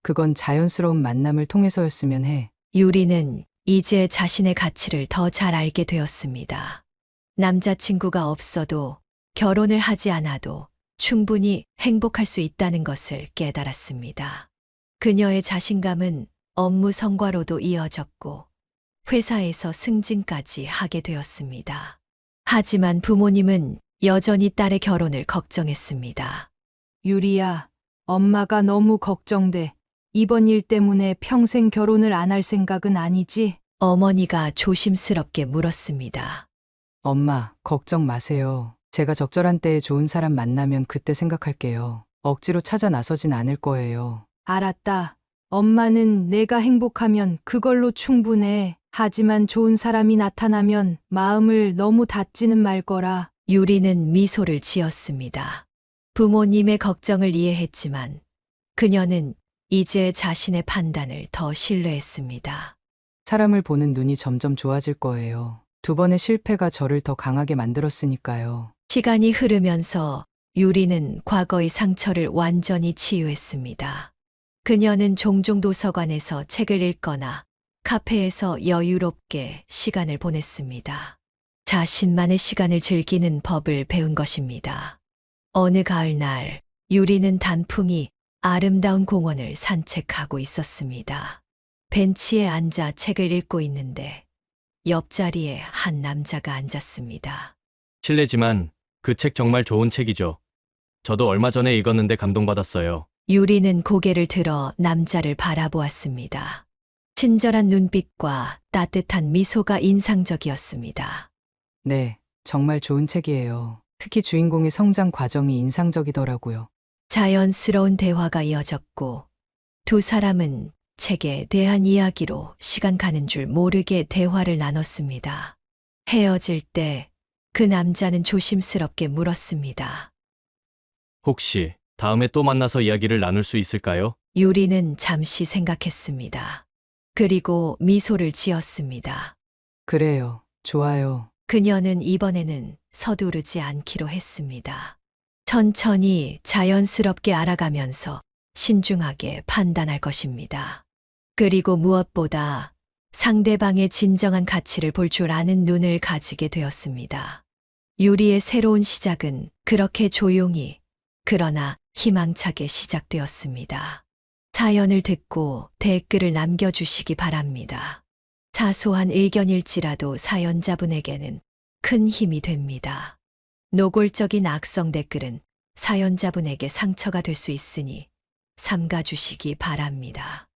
그건 자연스러운 만남을 통해서였으면 해. 유리는 이제 자신의 가치를 더 잘 알게 되었습니다. 남자친구가 없어도 결혼을 하지 않아도 충분히 행복할 수 있다는 것을 깨달았습니다. 그녀의 자신감은 업무 성과로도 이어졌고 회사에서 승진까지 하게 되었습니다. 하지만 부모님은 여전히 딸의 결혼을 걱정했습니다. 유리야, 엄마가 너무 걱정돼. 이번 일 때문에 평생 결혼을 안 할 생각은 아니지? 어머니가 조심스럽게 물었습니다. 엄마, 걱정 마세요. 제가 적절한 때에 좋은 사람 만나면 그때 생각할게요. 억지로 찾아 나서진 않을 거예요. 알았다. 엄마는 내가 행복하면 그걸로 충분해. 하지만 좋은 사람이 나타나면 마음을 너무 닫지는 말 거라. 유리는 미소를 지었습니다. 부모님의 걱정을 이해했지만 그녀는 이제 자신의 판단을 더 신뢰했습니다. 사람을 보는 눈이 점점 좋아질 거예요. 2번의 실패가 저를 더 강하게 만들었으니까요. 시간이 흐르면서 유리는 과거의 상처를 완전히 치유했습니다. 그녀는 종종 도서관에서 책을 읽거나 카페에서 여유롭게 시간을 보냈습니다. 자신만의 시간을 즐기는 법을 배운 것입니다. 어느 가을날 유리는 단풍이 아름다운 공원을 산책하고 있었습니다. 벤치에 앉아 책을 읽고 있는데 옆자리에 한 남자가 앉았습니다. 실례지만 그 책 정말 좋은 책이죠. 저도 얼마 전에 읽었는데 감동받았어요. 유리는 고개를 들어 남자를 바라보았습니다. 친절한 눈빛과 따뜻한 미소가 인상적이었습니다. 네, 정말 좋은 책이에요. 특히 주인공의 성장 과정이 인상적이더라고요. 자연스러운 대화가 이어졌고 두 사람은 책에 대한 이야기로 시간 가는 줄 모르게 대화를 나눴습니다. 헤어질 때 그 남자는 조심스럽게 물었습니다. 혹시 다음에 또 만나서 이야기를 나눌 수 있을까요? 유리는 잠시 생각했습니다. 그리고 미소를 지었습니다. 그래요. 좋아요. 그녀는 이번에는 서두르지 않기로 했습니다. 천천히 자연스럽게 알아가면서 신중하게 판단할 것입니다. 그리고 무엇보다 상대방의 진정한 가치를 볼 줄 아는 눈을 가지게 되었습니다. 유리의 새로운 시작은 그렇게 조용히 그러나 희망차게 시작되었습니다. 사연을 듣고 댓글을 남겨주시기 바랍니다. 사소한 의견일지라도 사연자분에게는 큰 힘이 됩니다. 노골적인 악성 댓글은 사연자분에게 상처가 될 수 있으니 삼가주시기 바랍니다.